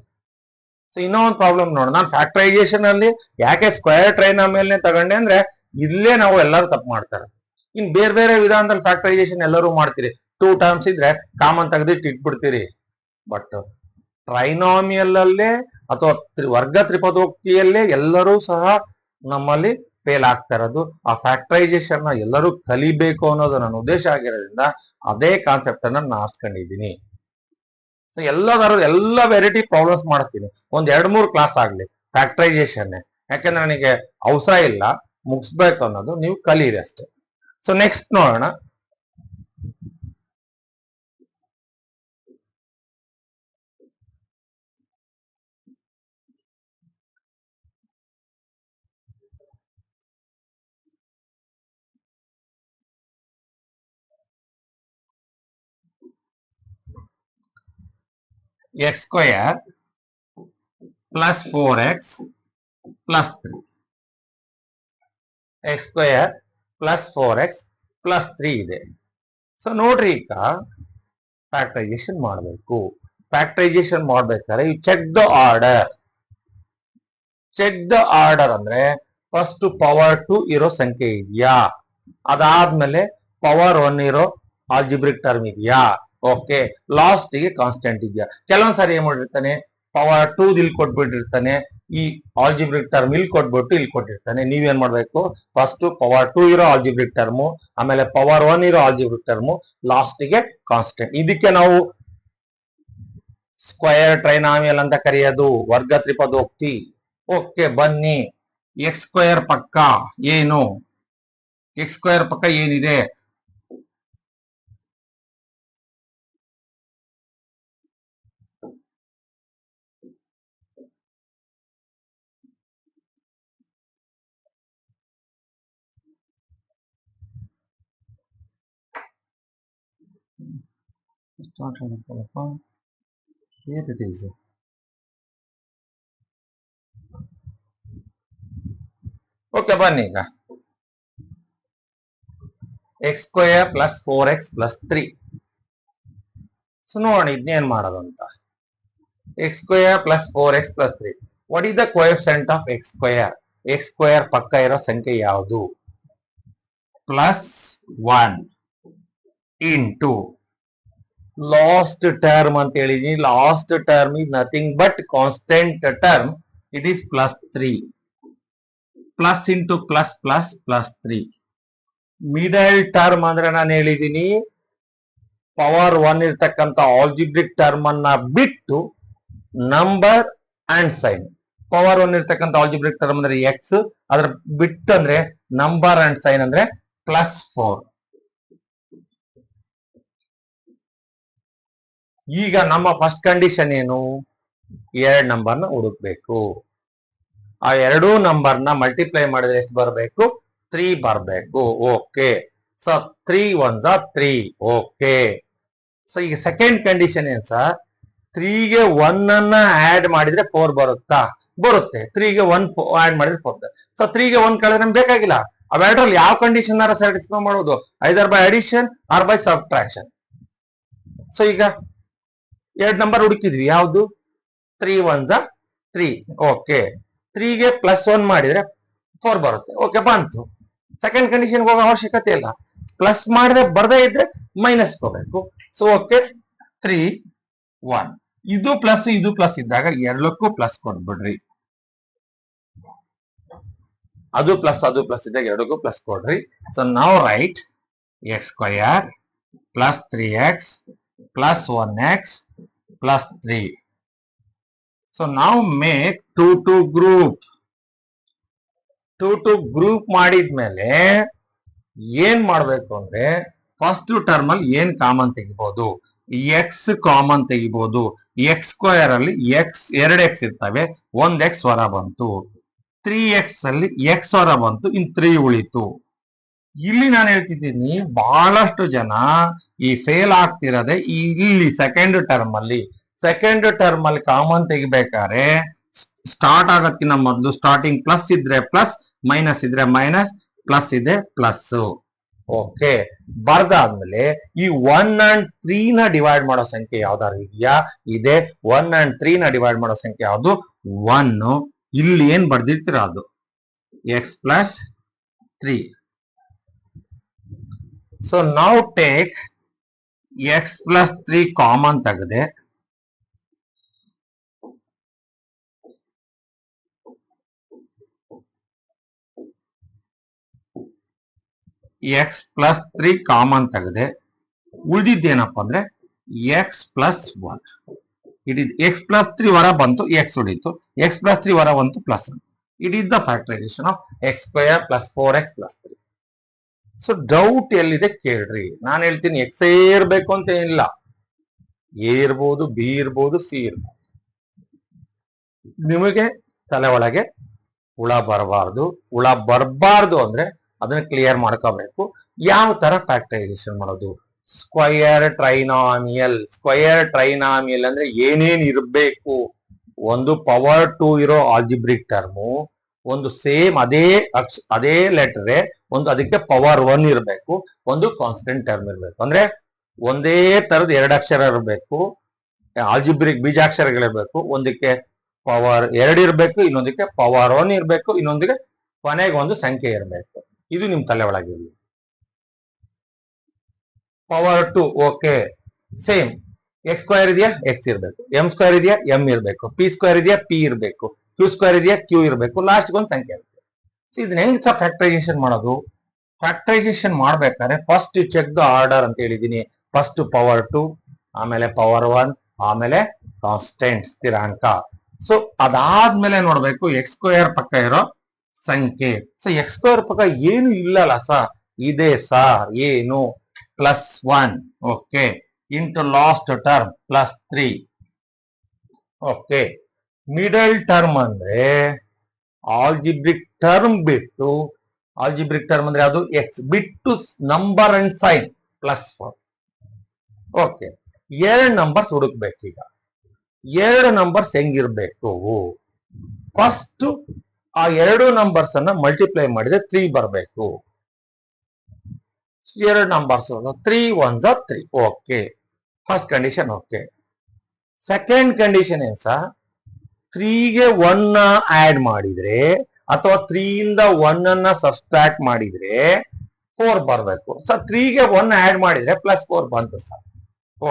ಸೊ ಇನ್ನೊಂದು ಪ್ರಾಬ್ಲಮ್ ನೋಡೋಣ. ನಾನು ಫ್ಯಾಕ್ಟರೈಸೇಷನ್ ಅಲ್ಲಿ ಯಾಕೆ ಸ್ಕ್ವೇರ್ ಟ್ರೈನಾಮಿಯಲ್ನೇ ತಗೊಂಡೆ ಅಂದ್ರೆ ಇಲ್ಲೇ ನಾವು ಎಲ್ಲರೂ ತಪ್ಪು ಮಾಡ್ತಾರೆ. ಇನ್ ಬೇರೆ ಬೇರೆ ವಿಧಾನದಲ್ಲಿ ಫ್ಯಾಕ್ಟರೈಸೇಷನ್ ಎಲ್ಲರೂ ಮಾಡ್ತೀರಿ. 2 ಟರ್ಮ್ಸ್ ಇದ್ರೆ ಕಾಮನ್ ತೆಗೆದಿಟ್ಟು ಇಟ್ಬಿಡ್ತೀರಿ. ಬಟ್ ಟ್ರೈನಾಮಿಯಲ್ ಅಲ್ಲೇ ಅಥವಾ ವರ್ಗ ತ್ರಿಪದೋಕ್ತಿಯಲ್ಲೇ ಎಲ್ಲರೂ ಸಹ ನಮ್ಮಲ್ಲಿ ಫೇಲ್ ಆಗ್ತಾ ಇರೋದು. ಆ ಫ್ಯಾಕ್ಟರೈಸೇಷನ್ ನ ಎಲ್ಲರೂ ಕಲಿಬೇಕು ಅನ್ನೋದು ನನ್ನ ಉದ್ದೇಶ ಆಗಿರೋದ್ರಿಂದ ಅದೇ ಕಾನ್ಸೆಪ್ಟ್ ಅನ್ನ ನಾನು ಆರಿಸ್ಕೊಂಡಿದ್ದೀನಿ. ಸೊ ಎಲ್ಲ ವೆರೈಟಿ ಪ್ರಾಬ್ಲಮ್ಸ್ ಮಾಡ್ತೀನಿ. ಒಂದ್ 2-3 ಕ್ಲಾಸ್ ಆಗ್ಲಿ ಫ್ಯಾಕ್ಟರೈಸೇಷನ್, ಯಾಕಂದ್ರೆ ನನಗೆ ಅವಸರ ಇಲ್ಲ, ಮುಗಿಸ್ಬೇಕು ಅನ್ನೋದು, ನೀವು ಕಲೀರಿ ಅಷ್ಟೇ. ಸೊ ನೆಕ್ಸ್ಟ್ ನೋಡೋಣ. x² + 4x + 3. x² + 4x + 3 ಇದೆ. ಸೊ ನೋಡ್ರಿ, ಈಗ ಫ್ಯಾಕ್ಟರೈಸೇಷನ್ ಮಾಡಬೇಕು. ಫ್ಯಾಕ್ಟರೈಸೇಷನ್ ಮಾಡ್ಬೇಕಾದ್ರೆ you check the order. Check the order ಅಂದ್ರೆ ಫಸ್ಟ್ ಪವರ್ 2 ಇರೋ ಸಂಖ್ಯೆ ಇದೆಯಾ, ಅದಾದ್ಮೇಲೆ ಪವರ್ 1 ಇರೋ ಆಲ್ಜಿಬ್ರಿಕ್ ಟರ್ಮ್ ಇದೆಯಾ, ಓಕೆ, ಲಾಸ್ಟ್ ಗೆ ಕಾನ್ಸ್ಟೆಂಟ್ ಇದೆಯಾ. ಕೆಲವೊಂದ್ಸಾರಿ ಏನ್ ಮಾಡಿರ್ತಾನೆ, ಪವರ್ 2 ಇಲ್ಲಿ ಕೊಟ್ಬಿಟ್ಟಿರ್ತಾನೆ, ಈ ಆಲ್ಜಿಬ್ರಿಕ್ ಟರ್ಮ್ ಇಲ್ಲಿ ಕೊಟ್ಬಿಟ್ಟು ಇಲ್ಲಿ ಕೊಟ್ಟಿರ್ತಾನೆ. ನೀವೇನ್ ಮಾಡ್ಬೇಕು, ಫಸ್ಟ್ ಪವರ್ 2 ಇರೋ ಆಲ್ಜಿಬ್ರಿಕ್ ಟರ್ಮು, ಆಮೇಲೆ ಪವರ್ 1 ಇರೋ ಆಲ್ಜಿಬ್ರಿಕ್ ಟರ್ಮು, ಲಾಸ್ಟ್ ಗೆ ಕಾನ್ಸ್ಟೆಂಟ್. ಇದಕ್ಕೆ ನಾವು ಸ್ಕ್ವೇರ್ ಟ್ರೈನಾಮಿಯಲ್ ಅಂತ ಕರೆಯೋದು, ವರ್ಗ ತ್ರಿಪದೋಕ್ತಿ. ಓಕೆ, ಬನ್ನಿ. x² ಪಕ್ಕ ಏನು? x² ಪಕ್ಕ ಏನಿದೆ? Here it is. ಓಕೆ, ಬನ್ನಿ ಈಗ x² + 4x + 3. ಸೊ ನೋಡೋಣ ಇದನ್ನೇನ್ ಮಾಡೋದಂತ. x² + 4x + 3. What is the coefficient of x²? x² ಪಕ್ಕ ಇರೋ ಸಂಖ್ಯೆ ಯಾವುದು? +1 ಇಂಟು ಲಾಸ್ಟ್ ಟರ್ಮ್ ಅಂತ ಹೇಳಿದೀನಿ. Last term is nothing but constant term. It is +3. Plus into plus plus +3. Middle term ಅಂದ್ರೆ ನಾನು ಹೇಳಿದ್ದೀನಿ ಪವರ್ 1 ಇರ್ತಕ್ಕಂಥ ಆಲ್ಜಿಬ್ರಿಕ್ ಟರ್ಮ್ ಅನ್ನ ಬಿಟ್ಟು ನಂಬರ್ ಅಂಡ್ ಸೈನ್. ಪವರ್ 1 ಇರ್ತಕ್ಕಂಥ ಆಲ್ಜಿಬ್ರಿಕ್ ಟರ್ಮ್ ಅಂದ್ರೆ x, ಅದ್ರ ಬಿಟ್ಟು ಅಂದ್ರೆ ನಂಬರ್ ಅಂಡ್ ಸೈನ್ ಅಂದ್ರೆ +4. ಈಗ ನಮ್ಮ ಫಸ್ಟ್ ಕಂಡೀಷನ್ ಏನು? 2 ನಂಬರ್ನ ಹುಡುಕ್ಬೇಕು. ಆ 2 ನಂಬರ್ನ ಮಲ್ಟಿಪ್ಲೈ ಮಾಡಿದ್ರೆ ಎಷ್ಟು ಬರಬೇಕು? 3 ಬರಬೇಕು. Okay, so 3 1s are 3. Okay, so ಈಗ ಸೆಕೆಂಡ್ ಕಂಡೀಷನ್ ಏನ್ ಸರ್? 3ಗೆ 1 ಅನ್ನ ಆಡ್ ಮಾಡಿದ್ರೆ 4 ಬರುತ್ತಾ? ಬರುತ್ತೆ. 3ಗೆ 1 ಆಡ್ ಮಾಡಿದ್ರೆ 4 ಬರುತ್ತೆ. ಸೊ 3ಗೆ 1 ಕಳೆದ್ರೆ ನಮ್ಗೆ ಬೇಕಾಗಿಲ್ಲ. ಅವೆರಡರಲ್ಲಿ ಯಾವ ಕಂಡೀಷನ್ ಸ್ಯಾಟಿಸ್ಫೈ ಮಾಡೋದು? Either by addition or by subtraction. So ಈಗ 2 ನಂಬರ್ ಹುಡುಕಿದ್ವಿ, ಯಾವ್ದು? 3 1s are 3. ಓಕೆ, 3ಗೆ +1 ಮಾಡಿದ್ರೆ 4 ಬರುತ್ತೆ. ಓಕೆ, ಬಂತು. ಸೆಕೆಂಡ್ ಕಂಡೀಷನ್ ಹೋಗೋ ಅವಶ್ಯಕತೆ ಇಲ್ಲ. ಪ್ಲಸ್ ಮಾಡಿದ್ರೆ ಬರ್ದೇ ಇದ್ರೆ ಮೈನಸ್ ಹೋಗ್ಬೇಕು. So okay, 3 1. ಇದು ಪ್ಲಸ್ ಇದ್ದಾಗ ಎರಡಕ್ಕೂ ಪ್ಲಸ್ ಕೊಡ್ಬಿಡ್ರಿ. ಅದು ಪ್ಲಸ್ ಇದ್ದಾಗ ಎರಡಕ್ಕೂ ಪ್ಲಸ್ ಕೊಡ್ರಿ. ಸೊ ನಾವು write x² + 3x + 1x + 3. So ನಾವು make two group two group ಮಾಡಿದ್ಮೇಲೆ ಏನ್ ಮಾಡ್ಬೇಕು ಅಂದ್ರೆ ಫಸ್ಟ್ ಟರ್ಮ್ ಅಲ್ಲಿ ಏನ್ ಕಾಮನ್ ತೆಗಿಬಹುದು, ಎಕ್ಸ್ ಕಾಮನ್ ತೆಗಿಬಹುದು. ಎಕ್ಸ್ ಸ್ಕ್ವೇರ್ ಅಲ್ಲಿ ಎಕ್ಸ್ 2x ಇರ್ತವೆ, 1x ಹೊರ ಬಂತು. 3x ಅಲ್ಲಿ ಎಕ್ಸ್ ಹೊರ ಬಂತು, ಇನ್ 3 ಉಳಿತು. ಇಲ್ಲಿ ನಾನು ಹೇಳ್ತಿದ್ದೀನಿ ಬಹಳಷ್ಟು ಜನ ಈ ಫೇಲ್ ಆಗ್ತಿರೋದೆ ಇಲ್ಲಿ ಸೆಕೆಂಡ್ ಟರ್ಮ್ ಅಲ್ಲಿ ಕಾಮನ್ ತೆಗಿಬೇಕಾದ್ರೆ ಸ್ಟಾರ್ಟ್ ಆಗೋದಕ್ಕಿಂತ ಮೊದಲು ಸ್ಟಾರ್ಟಿಂಗ್ ಪ್ಲಸ್ ಇದ್ರೆ ಪ್ಲಸ್, ಮೈನಸ್ ಇದ್ರೆ ಮೈನಸ್, ಪ್ಲಸ್ ಇದೆ ಪ್ಲಸ್. ಓಕೆ, ಬರ್ದಾದ್ಮೇಲೆ ಈ 1 and 3 ನ ಡಿವೈಡ್ ಮಾಡೋ ಸಂಖ್ಯೆ ಯಾವ್ದಾದ್ರು ಇದೆಯಾ? ಇದೆ. 1 and 3 ನ ಡಿವೈಡ್ ಮಾಡೋ ಸಂಖ್ಯೆ ಯಾವುದು? 1. ಇಲ್ಲಿ ಏನ್ ಬರ್ದಿರ್ತೀರ ಅದು ಎಕ್ಸ್ ಪ್ಲಸ್ 3. ಸೊ ನಾವು ಟೇಕ್ ಎಕ್ಸ್ ಪ್ಲಸ್ 3 ಕಾಮನ್ ತೆಗೆದೆ, ಎಕ್ಸ್ ಪ್ಲಸ್ 3 ಕಾಮನ್ ತೆಗೆದೆ, ಉಳಿದಿದ್ದೇನಪ್ಪ ಅಂದ್ರೆ x plus 1. It is x plus 3 ಹೊರ ಬಂತು, ಎಕ್ಸ್ ಉಳಿತು. ಎಕ್ಸ್ ಪ್ಲಸ್ 3 ಹೊರ ಬಂತು, plus. It is the factorisation of X square plus 4x plus 3. So doubt ಎಲ್ಲಿದೆ ಕೇಳ್ರಿ. ನಾನು ಹೇಳ್ತೀನಿ ಎಕ್ಸ್ ಇರ್ಬೇಕು ಅಂತ ಏನಿಲ್ಲ, ಎ ಇರ್ಬೋದು, ಬಿ ಇರ್ಬೋದು, ಸಿ ಇರ್ಬೋದು. ನಿಮಗೆ ತಲೆ ಒಳಗೆ ಹುಳ ಬರಬಾರ್ದು ಅಂದ್ರೆ ಅದನ್ನ ಕ್ಲಿಯರ್ ಮಾಡ್ಕೋಬೇಕು. ಯಾವ ತರ ಫ್ಯಾಕ್ಟರೈಸೇಷನ್ ಮಾಡೋದು? ಸ್ಕ್ವಯರ್ ಟ್ರೈನಾಮಿಯಲ್ ಅಂದ್ರೆ ಏನೇನ್ ಇರಬೇಕು? ಒಂದು ಪವರ್ 2 ಇರೋ ಆಲ್ಜಿಬ್ರಿಕ್ ಟರ್ಮು, ಒಂದು ಸೇಮ್ ಅದೇ ಲೆಟರ್, ಒಂದು ಅದಕ್ಕೆ ಪವರ್ 1 ಇರಬೇಕು, ಒಂದು ಕಾನ್ಸ್ಟೆಂಟ್ ಟರ್ಮ್ ಇರಬೇಕು. ಅಂದ್ರೆ ಒಂದೇ ತರದ 2 ಅಕ್ಷರ ಇರಬೇಕು, ಆಲ್ಜಿಬ್ರಿಕ್ ಬೀಜಾಕ್ಷರಗಳಿರ್ಬೇಕು. ಒಂದಕ್ಕೆ ಪವರ್ 2 ಇರಬೇಕು, ಇನ್ನೊಂದಕ್ಕೆ ಪವರ್ 1 ಇರಬೇಕು, ಇನ್ನೊಂದಿಗೆ ಕೊನೆಗೆ ಒಂದು ಸಂಖ್ಯೆ ಇರಬೇಕು. ಇದು ನಿಮ್ ತಲೆ ಒಳಗಿರಲಿ. Power 2 okay, same x square ಇದೆಯಾ, ಎಕ್ಸ್ ಇರಬೇಕು. ಎಂ ಸ್ಕ್ವೇರ್ ಇದೆಯಾ, ಎಂ ಇರಬೇಕು. ಪಿ ಸ್ಕ್ವೇರ್ ಇದೆಯಾ, ಪಿ ಇರಬೇಕು. ಕ್ಯೂ ಸ್ಕ್ವೇರ್ ಇದೆಯಾ, ಕ್ಯೂ ಇರಬೇಕು. ಲಾಸ್ಟ್ ಒಂದು ಸಂಖ್ಯೆ ಇರುತ್ತೆ. ಸೊ ಇದನ್ನ ಹೆಂಗ್ ಫ್ಯಾಕ್ಟರೈಸೇಷನ್ ಮಾಡೋದು? ಫ್ಯಾಕ್ಟರೈಸೇಷನ್ ಮಾಡ್ಬೇಕಾದ್ರೆ ಫಸ್ಟ್ ಚೆಕ್ ದ ಆರ್ಡರ್ ಅಂತ ಹೇಳಿದೀನಿ. ಫಸ್ಟ್ ಪವರ್ 2, ಆಮೇಲೆ ಪವರ್ 1, ಆಮೇಲೆ ಕಾನ್ಸ್ಟೆಂಟ್ ಸ್ಥಿರಾಂಕ. ಸೊ ಅದಾದ್ಮೇಲೆ ನೋಡ್ಬೇಕು ಎಕ್ಸ್ ಸ್ಕ್ವೇರ್ ಪಕ್ಕ ಇರೋ ಸಂಖ್ಯೆ. ಸೊ ಎಕ್ಸ್ ಸ್ಕ್ವೇರ್ ಪಕ್ಕ ಏನು ಇಲ್ಲಲ್ಲ ಸರ್? ಇದೆ ಸರ್. ಏನು? Plus 1. Okay, into last term plus 3. Okay, middle term ಅಂದ್ರೆ ಆಲ್ಜಿಬ್ರಿಕ್ ಟರ್ಮ್ ಅಂದ್ರೆ ಅದು ಎಕ್ಸ್ ಬಿಟ್ಟು number and sign plus 4. Okay, 2 numbers ಹುಡುಕ್ಬೇಕೀಗ. 2 ನಂಬರ್ಸ್ ಹೆಂಗಿರ್ಬೇಕು? ಫಸ್ಟ್ ಆ 2 ನಂಬರ್ಸ್ ಅನ್ನ ಮಲ್ಟಿಪ್ಲೈ ಮಾಡಿದ್ರೆ 3 ಬರಬೇಕು. 2 numbers 3 1s 3. Okay, first condition. Okay, second condition ಏನ್ ಸರ್? 3ಗೆ 1 ಆಡ್ ಮಾಡಿದ್ರೆ ಅಥವಾ 3 ಇಂದ 1 ಅನ್ನ ಸಬ್ಸ್ಟ್ರಾಕ್ಟ್ ಮಾಡಿದ್ರೆ 4 ಬರಬೇಕು. ಸೊ 3ಗೆ 1 ಆಡ್ ಮಾಡಿದ್ರೆ ಪ್ಲಸ್ 4 ಬಂತು ಸರ್.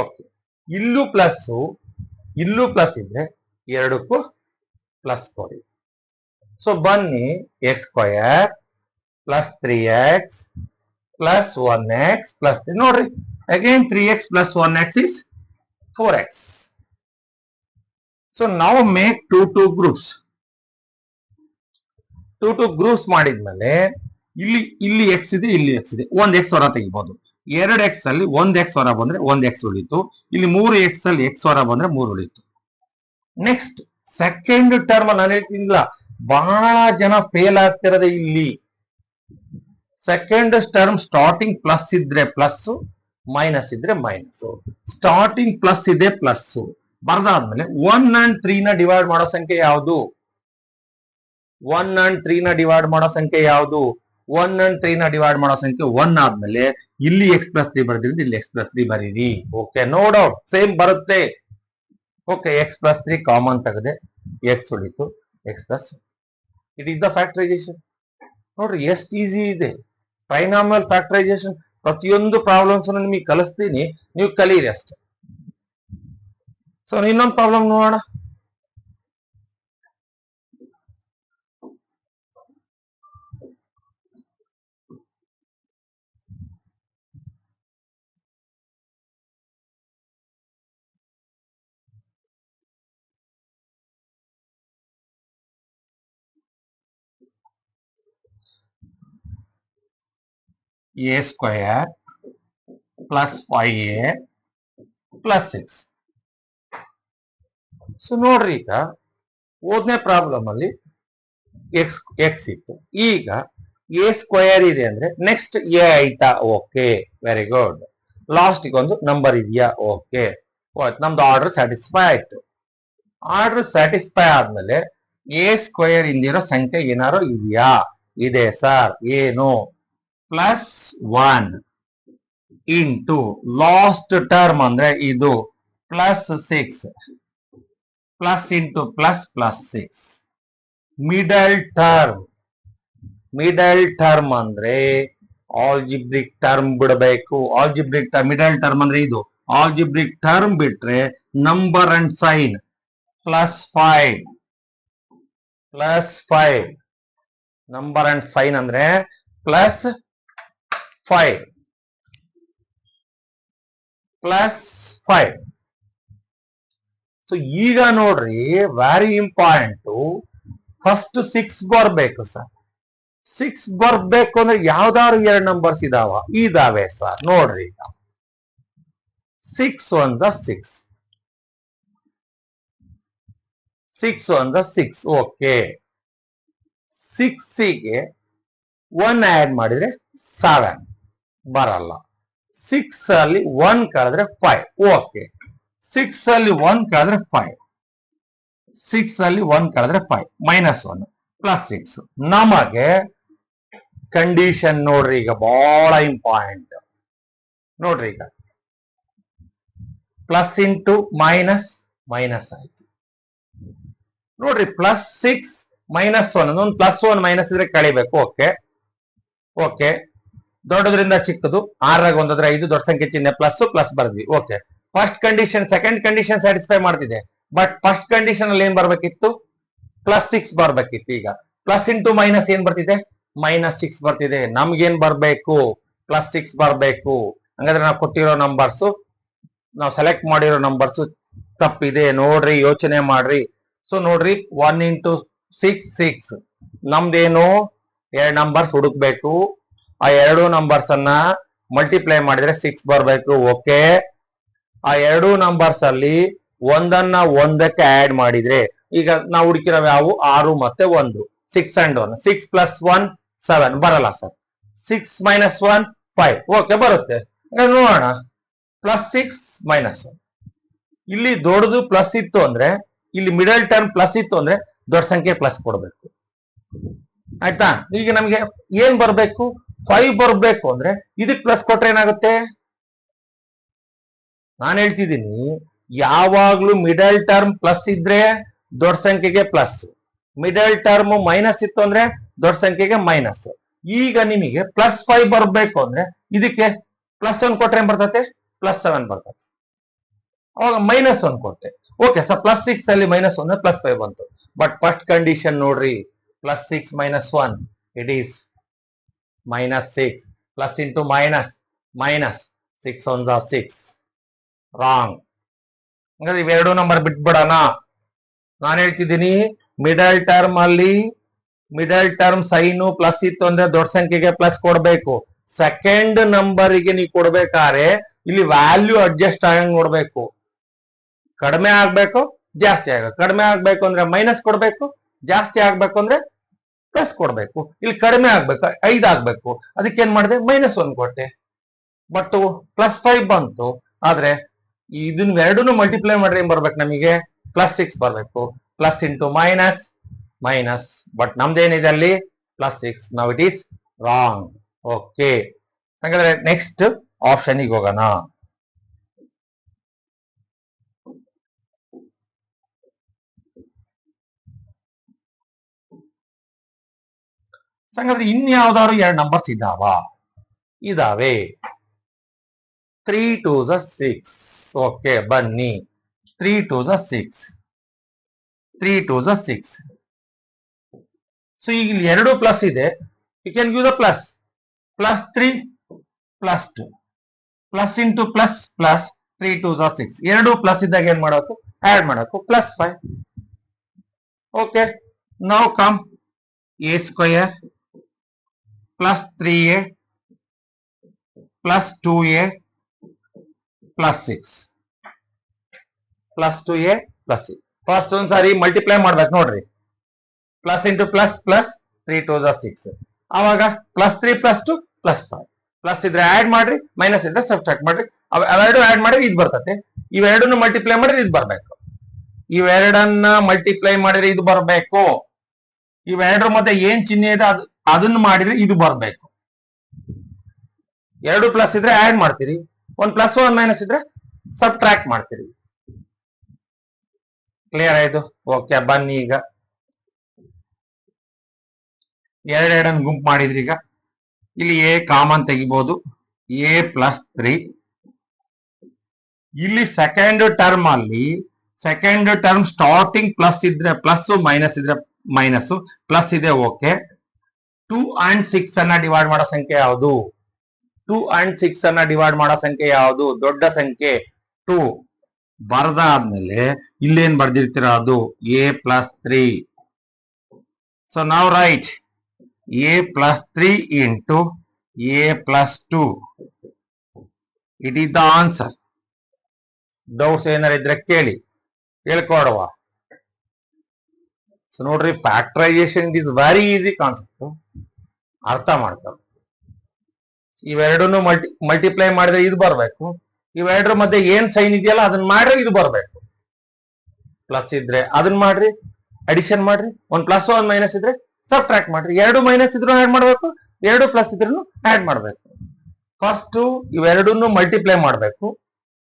ಓಕೆ, ಇಲ್ಲೂ ಪ್ಲಸ್ ಇದ್ರೆ ಎರಡಕ್ಕೂ ಪ್ಲಸ್ ಕೊಡಿ. ಸೊ ಬನ್ನಿ, x square plus 3x plus 1x plus 3. ನೋಡ್ರಿ, again 3x plus 1x is 4x. So ನಾವು make two groups. Two groups ಮಾಡಿದ್ಮೇಲೆ ಇಲ್ಲಿ ಎಕ್ಸ್ ಇದೆ, ಇಲ್ಲಿ ಎಕ್ಸ್ ಇದೆ. 1x ಹೊರ ತೆಗಿಬಹುದು. 2x ಅಲ್ಲಿ 1x ಹೊರ ಬಂದ್ರೆ 1x ಉಳಿತು. ಇಲ್ಲಿ 3x ಅಲ್ಲಿ x ಹೊರ ಬಂದ್ರೆ 3 ಉಳಿತು. ನೆಕ್ಸ್ಟ್ ಸೆಕೆಂಡ್ ಟರ್ಮ್ ನಾನು ಹೇಳ್ತಿಲ್ಲ, ಬಹಳ ಜನ ಫೇಲ್ ಆಗ್ತಿರೋದೇ ಇಲ್ಲಿ. ಸೆಕೆಂಡ್ ಟರ್ಮ್ ಸ್ಟಾರ್ಟಿಂಗ್ ಪ್ಲಸ್ ಇದ್ರೆ ಪ್ಲಸ್, ಮೈನಸ್ ಇದ್ರೆ ಮೈನಸ್. ಸ್ಟಾರ್ಟಿಂಗ್ ಪ್ಲಸ್ ಇದೆ ಪ್ಲಸ್. ಬರ್ದಾದ್ಮೇಲೆ 1 and 3 ನ ಡಿವೈಡ್ ಮಾಡೋ ಸಂಖ್ಯೆ ಯಾವುದು? 1 and 3 ನ ಡಿವೈಡ್ ಮಾಡೋ ಸಂಖ್ಯೆ ಯಾವುದು? 1 and 3 ನ ಡಿವೈಡ್ ಮಾಡೋ ಸಂಖ್ಯೆ 1 ಆದ್ಮೇಲೆ ಇಲ್ಲಿ ಎಕ್ಸ್ ಪ್ಲಸ್ 3 ಬರ್ದಿದ್ದು, ಇಲ್ಲಿ ಎಕ್ಸ್ ಪ್ಲಸ್ 3 ಬರೀರಿ. ಓಕೆ, ನೋ ಡೌಟ್ ಸೇಮ್ ಬರುತ್ತೆ. ಓಕೆ, ಎಕ್ಸ್ ಪ್ಲಸ್ 3 ಕಾಮನ್ ತೆಗೆದೆ, ಎಕ್ಸ್ ಉಳಿತು, x plus. It is the factorisation. ನೋಡ್ರಿ ಎಷ್ಟು ಈಸಿ ಇದೆ ಟ್ರೈನಾಮಿಯಲ್ ಫ್ಯಾಕ್ಟರೈಸೇಷನ್. ಪ್ರತಿಯೊಂದು ಪ್ರಾಬ್ಲಮ್ಸ್ ನಿಮಗೆ ಕಲಿಸ್ತೀನಿ, ನೀವು ಕಲೀರಿ ಅಷ್ಟೇ. ಸೊ ಇನ್ನೊಂದು ಪ್ರಾಬ್ಲಮ್ ನೋಡೋಣ. A square plus 5a plus 6. So ನೋಡ್ರಿ, ಈಗ ಓದನೇ ಪ್ರಾಬ್ಲಮ್ ಅಲ್ಲಿ ಎಕ್ಸ್ ಇತ್ತು, ಈಗ ಎ ಸ್ಕ್ವಯರ್ ಇದೆ ಅಂದ್ರೆ ನೆಕ್ಸ್ಟ್ ಎ ಆಯ್ತಾ? Okay, very good. ಲಾಸ್ಟ್ ಒಂದು ನಂಬರ್ ಇದೆಯಾ? ಓಕೆ, ನಮ್ದು ಆರ್ಡರ್ ಸ್ಯಾಟಿಸ್ಫೈ ಆಯ್ತು. ಆರ್ಡರ್ ಸ್ಯಾಟಿಸ್ಫೈ ಆದ್ಮೇಲೆ ಎ ಸ್ಕ್ವಯರ್ ಇಂದಿರೋ ಸಂಖ್ಯೆ ಏನಾರು ಇದೆಯಾ? ಇದೆ ಸರ್. ಏನು? ಪ್ಲಸ್ 1 ಇಂಟು ಲಾಸ್ಟ್ ಟರ್ಮ್ ಅಂದ್ರೆ ಇದು plus 6 plus into plus plus 6. Middle term ಅಂದ್ರೆ ಆಲ್ಜಿಬ್ರಿಕ್ ಟರ್ಮ್ ಬಿಡಬೇಕು. ಆಲ್ಜಿಬ್ರಿಕ್ ಟರ್ಮ್, ಮಿಡಲ್ ಟರ್ಮ್ ಅಂದ್ರೆ ಇದು. ಆಲ್ಜಿಬ್ರಿಕ್ ಟರ್ಮ್ ಬಿಟ್ರೆ number and sign plus 5 number and sign ಅಂದ್ರೆ ಪ್ಲಸ್ 5 ಸೊ ಈಗ ನೋಡ್ರಿ, ವೆರಿ ಇಂಪಾರ್ಟೆಂಟ್, ಫಸ್ಟ್ 6 ಬರ್ಬೇಕು ಸರ್. 6 ಬರ್ಬೇಕು ಅಂದ್ರೆ ಯಾವ್ದಾದ್ರು 2 ನಂಬರ್ಸ್ ಇದಾವೆ ಸರ್. ನೋಡ್ರಿ, ಈಗ 6 1 6, 6 1 6. ಓಕೆ, 6ಗೆ 1 ಆಡ್ ಮಾಡಿದ್ರೆ 7 ಬರಲ್ಲ. 6 ಅಲ್ಲಿ 1 ಕಳೆದ್ರೆ 5. ಓಕೆ, 6 ಅಲ್ಲಿ 1 ಕಳೆದ್ರೆ 5, 6 ಅಲ್ಲಿ 1 ಕಳೆದ್ರೆ 5 ಮೈನಸ್ 1 ಪ್ಲಸ್ 6. ನಮಗೆ ಕಂಡೀಷನ್ ನೋಡ್ರಿ, ಈಗ ಬಹಳ ಇಂಪಾರ್ಟೆಂಟ್. ನೋಡ್ರಿ, ಈಗ ಪ್ಲಸ್ ಇಂಟು ಮೈನಸ್ ಆಯ್ತು. ನೋಡ್ರಿ, ಪ್ಲಸ್ 6 ಮೈನಸ್ 1 ಒಂದು ಪ್ಲಸ್ 1 ಮೈನಸ್ ಇದ್ರೆ ಕಳಿಬೇಕು. ಓಕೆ, ದೊಡ್ಡದ್ರಿಂದ ಚಿಕ್ಕದು, 6 1 5, ದೊಡ್ಡ ಸಂಖ್ಯೆ ಚಿಹ್ನೆ ಪ್ಲಸ್ ಬರ್ದ್ವಿ. Okay, first condition second condition satisfy ಮಾಡ್ತಿದೆ, ಬಟ್ ಫಸ್ಟ್ ಕಂಡೀಷನ್ ಅಲ್ಲಿ ಏನ್ ಬರ್ಬೇಕಿತ್ತು? ಪ್ಲಸ್ 6 ಬರ್ಬೇಕಿತ್ತು. ಈಗ ಪ್ಲಸ್ ಇಂಟು ಮೈನಸ್ ಏನ್ ಬರ್ತಿದೆ? ಮೈನಸ್ 6 ಬರ್ತಿದೆ. ನಮ್ಗೇನ್ ಬರ್ಬೇಕು? ಪ್ಲಸ್ 6 ಬರ್ಬೇಕು. ಹಂಗಾದ್ರೆ ನಾವು ಕೊಟ್ಟಿರೋ ನಂಬರ್ಸ್, ನಾವು ಸೆಲೆಕ್ಟ್ ಮಾಡಿರೋ ನಂಬರ್ಸ್ ತಪ್ಪಿದೆ. ನೋಡ್ರಿ, ಯೋಚನೆ ಮಾಡ್ರಿ. ಸೊ ನೋಡ್ರಿ, 1 ಇಂಟು 6 ನಮ್ದೇನು? 2 ನಂಬರ್ಸ್ ಹುಡುಕ್ಬೇಕು. ಆ 2 ನಂಬರ್ಸ್ ಅನ್ನ ಮಲ್ಟಿಪ್ಲೈ ಮಾಡಿದ್ರೆ 6 ಬರ್ಬೇಕು. ಓಕೆ, ಆ 2 ನಂಬರ್ಸ್ ಅಲ್ಲಿ ಒಂದನ್ನ ಒಂದಕ್ಕೆ ಆಡ್ ಮಾಡಿದ್ರೆ, ಈಗ ನಾವು ಹುಡುಕಿರೋ ಯಾವು? 6 ಮತ್ತೆ 1, 6 and 1, 6 ಪ್ಲಸ್ 1 7 ಬರಲ್ಲ ಸರ್. 6 ಮೈನಸ್ 1 5. ಓಕೆ, ಬರುತ್ತೆ. ನೋಡೋಣ, ಪ್ಲಸ್ 6 ಮೈನಸ್ 1. ಇಲ್ಲಿ ದೊಡ್ಡದು ಪ್ಲಸ್ ಇತ್ತು ಅಂದ್ರೆ, ಇಲ್ಲಿ ಮಿಡಲ್ ಟರ್ಮ್ ಪ್ಲಸ್ ಇತ್ತು ಅಂದ್ರೆ ದೊಡ್ಡ ಸಂಖ್ಯೆ ಪ್ಲಸ್ ಕೊಡ್ಬೇಕು. ಆಯ್ತಾ? ಈಗ ನಮ್ಗೆ ಏನ್ ಬರ್ಬೇಕು? 5 ಬರ್ಬೇಕು ಅಂದ್ರೆ ಇದಕ್ ಪ್ಲಸ್ ಕೊಟ್ರೆ ಏನಾಗುತ್ತೆ? ನಾನು ಹೇಳ್ತಿದ್ದೀನಿ, ಯಾವಾಗ್ಲೂ ಮಿಡಲ್ ಟರ್ಮ್ ಪ್ಲಸ್ ಇದ್ರೆ ದೊಡ್ಡ ಸಂಖ್ಯೆಗೆ ಪ್ಲಸ್, ಮಿಡಲ್ ಟರ್ಮ್ ಮೈನಸ್ ಇತ್ತು ಅಂದ್ರೆ ದೊಡ್ಡ ಸಂಖ್ಯೆಗೆ ಮೈನಸ್. ಈಗ ನಿಮಗೆ ಪ್ಲಸ್ 5 ಬರ್ಬೇಕು ಅಂದ್ರೆ ಇದಕ್ಕೆ ಪ್ಲಸ್ 1 ಕೊಟ್ರೆ ಏನ್ ಬರ್ತತೆ? ಪ್ಲಸ್ 7 ಬರ್ತದೆ. ಅವಾಗ ಮೈನಸ್ 1 ಕೊಟ್ಟೆ. ಓಕೆ ಸರ್, ಪ್ಲಸ್ 6 ಅಲ್ಲಿ ಮೈನಸ್ 1 ಪ್ಲಸ್ 5 ಬಂತು. ಬಟ್ ಫಸ್ಟ್ ಕಂಡೀಷನ್ ನೋಡ್ರಿ, plus 6 minus 1 it is minus 6. Plus into minus 6 1 6. Wrong. ಹಂಗಾದ್ರೆ ಇವೆರಡು ನಂಬರ್ ಬಿಟ್ಬಿಡೋಣ. ನಾನು ಹೇಳ್ತಿದ್ದೀನಿ, ಮಿಡಲ್ ಟರ್ಮ್ ಸೈನು ಪ್ಲಸ್ ಇತ್ತು ಅಂದ್ರೆ ದೊಡ್ಡ ಸಂಖ್ಯೆಗೆ ಪ್ಲಸ್ ಕೊಡ್ಬೇಕು. ಸೆಕೆಂಡ್ ನಂಬರಿಗೆ ನೀವು ಕೊಡ್ಬೇಕಾದ್ರೆ ಇಲ್ಲಿ ವ್ಯಾಲ್ಯೂ ಅಡ್ಜಸ್ಟ್ ಆಗಂಗ್ ನೋಡ್ಬೇಕು. ಕಡಿಮೆ ಆಗ್ಬೇಕು, ಜಾಸ್ತಿ ಆಗ್ಬೇಕು. ಕಡಿಮೆ ಆಗ್ಬೇಕು ಅಂದ್ರೆ ಮೈನಸ್ ಕೊಡ್ಬೇಕು, ಜಾಸ್ತಿ ಆಗ್ಬೇಕು ಅಂದ್ರೆ ಪ್ಲಸ್ ಕೊಡ್ಬೇಕು. ಇಲ್ಲಿ ಕಡಿಮೆ ಆಗ್ಬೇಕು, 5 ಆಗ್ಬೇಕು, ಅದಕ್ಕೆ ಏನ್ ಮಾಡಿದೆ? ಮೈನಸ್ 1 ಕೊಟ್ಟೆ. ಬಟ್ ಪ್ಲಸ್ 5 ಬಂತು. ಆದ್ರೆ ಇದನ್ನ ಎರಡನ್ನು ಮಲ್ಟಿಪ್ಲೈ ಮಾಡ್ರೆ ಏನ್ ಬರ್ಬೇಕು? ನಮಗೆ ಪ್ಲಸ್ 6 ಬರ್ಬೇಕು. ಪ್ಲಸ್ ಇಂಟು ಮೈನಸ್, ಬಟ್ ನಮ್ದೇನಿದೆ ಅಲ್ಲಿ? Plus 6. Now it is wrong. Okay, ಹಾಗಾದ್ರೆ ನೆಕ್ಸ್ಟ್ ಆಪ್ಷನ್ ಗೆ ಹೋಗೋಣ. ಹಾಗಾದ್ರೆ ಇನ್ಯಾವ್ದಾದ್ರು 2 ನಂಬರ್ಸ್ ಇದಾವೆ. 3 2 6. ಓಕೆ, ಬನ್ನಿ. 3 2 6. 3 2 6. ಸೊ ಈಗ ಇಲ್ಲಿ 2 ಪ್ಲಸ್ ಇದೆ. You can give the plus. Plus 3 plus 2 plus into plus 3 2 6. 2 plus ಇದ್ದಾಗ ಏನ್ ಮಾಡೋಕು? ಆಡ್ ಮಾಡೋಕು. Plus 5. Okay, now come a square plus 3a plus 2a plus 6 plus 2a plus 6 first ಒಂದ್ಸಾರಿ ಮಲ್ಟಿಪ್ಲೈ ಮಾಡ್ಬೇಕು ನೋಡ್ರಿ. ಪ್ಲಸ್ ಇಂಟು ಪ್ಲಸ್ ಪ್ಲಸ್ 3 2 6 ಅವಾಗ plus 3 plus 2 plus 5 plus ಇದ್ರೆ add ಮಾಡ್ರಿ, ಮೈನಸ್ ಇದ್ರೆ ಸಬ್ಟ್ರಾಕ್ಟ್ ಮಾಡ್ರಿ. ಅವೆರಡು ಆಡ್ ಮಾಡಿದ್ರೆ ಇದು ಬರ್ತದೆ. ಇವೆರಡನ್ನು ಮಲ್ಟಿಪ್ಲೈ ಮಾಡಿದ್ರೆ ಇದು ಬರ್ಬೇಕು. ಇವೆರಡನ್ನ ಮಲ್ಟಿಪ್ಲೈ ಮಾಡಿದ್ರೆ ಇದು ಬರ್ಬೇಕು. ಇವೆರಡರ ಮಧ್ಯೆ ಏನ್ ಚಿಹ್ನೆ ಇದೆ ಅದನ್ನು ಮಾಡಿದ್ರೆ ಇದು ಬರ್ಬೇಕು. ಎರಡು ಪ್ಲಸ್ ಇದ್ರೆ ಆಡ್ ಮಾಡ್ತೀರಿ, ಒಂದ್ ಪ್ಲಸ್ ಒಂದ್ ಮೈನಸ್ ಇದ್ರೆ ಸಬ್ಟ್ರಾಕ್ಟ್ ಮಾಡ್ತೀರಿ. ಕ್ಲಿಯರ್ ಆಯ್ತು? ಓಕೆ, ಬನ್ನಿ ಈಗ ಎರಡೆರಡನ್ನು ಗುಂಪು ಮಾಡಿದ್ರಿ. ಈಗ ಇಲ್ಲಿ ಎ ಕಾಮನ್ ತೆಗಿಬಹುದು, ಎ ಪ್ಲಸ್ 3. ಇಲ್ಲಿ ಸೆಕೆಂಡ್ ಟರ್ಮ್ ಅಲ್ಲಿ ಸೆಕೆಂಡ್ ಟರ್ಮ್ ಸ್ಟಾರ್ಟಿಂಗ್ ಪ್ಲಸ್ ಇದ್ರೆ ಪ್ಲಸ್, ಮೈನಸ್ ಇದ್ರೆ ಮೈನಸ್, ಪ್ಲಸ್ ಇದೆ ಓಕೆ. 2 and 6 ಅನ್ನ ಡಿವೈಡ್ ಮಾಡೋ ಸಂಖ್ಯೆ ಯಾವುದು? 2 and 6 ಅನ್ನ ಡಿವೈಡ್ ಮಾಡೋ ಸಂಖ್ಯೆ ಯಾವುದು? ದೊಡ್ಡ ಸಂಖ್ಯೆ 2. ಬರ್ದಾದ್ಮೇಲೆ ಇಲ್ಲೇನ್ ಬರ್ದಿರ್ತೀರ ಅದು ಎ ಪ್ಲಸ್ 3. ಸೊ ನಾವ್ right a plus 3 into a plus 2. It is the answer. Doubts ಏನಾರ ಇದ್ರೆ ಕೇಳಿ, ಹೇಳ್ಕೊಡುವ. ಸೊ ನೋಡ್ರಿ, factorisation it is very easy concept. ಅರ್ಥ ಮಾಡ್ತಾರೆ. ಇವೆರಡನ್ನು ಮಲ್ಟಿಪ್ಲೈ ಮಾಡಿದ್ರೆ ಇದು ಬರ್ಬೇಕು. ಇವೆರಡರ ಮಧ್ಯೆ ಏನ್ ಸೈನ್ ಇದೆಯಲ್ಲ ಅದನ್ನ ಮಾಡ್ರೆ ಇದು ಬರ್ಬೇಕು. ಪ್ಲಸ್ ಇದ್ರೆ ಅದನ್ನ ಮಾಡ್ರಿ, ಅಡಿಷನ್ ಮಾಡ್ರಿ. ಒಂದ್ ಪ್ಲಸ್ ಒಂದ್ ಮೈನಸ್ ಇದ್ರೆ ಸಬ್ಟ್ರಾಕ್ಟ್ ಮಾಡ್ರಿ. ಎರಡು ಮೈನಸ್ ಇದ್ರು ಆಡ್ ಮಾಡ್ಬೇಕು, ಎರಡು ಪ್ಲಸ್ ಇದ್ರು ಆಡ್ ಮಾಡ್ಬೇಕು. ಫಸ್ಟ್ ಇವೆರಡನ್ನು ಮಲ್ಟಿಪ್ಲೈ ಮಾಡ್ಬೇಕು,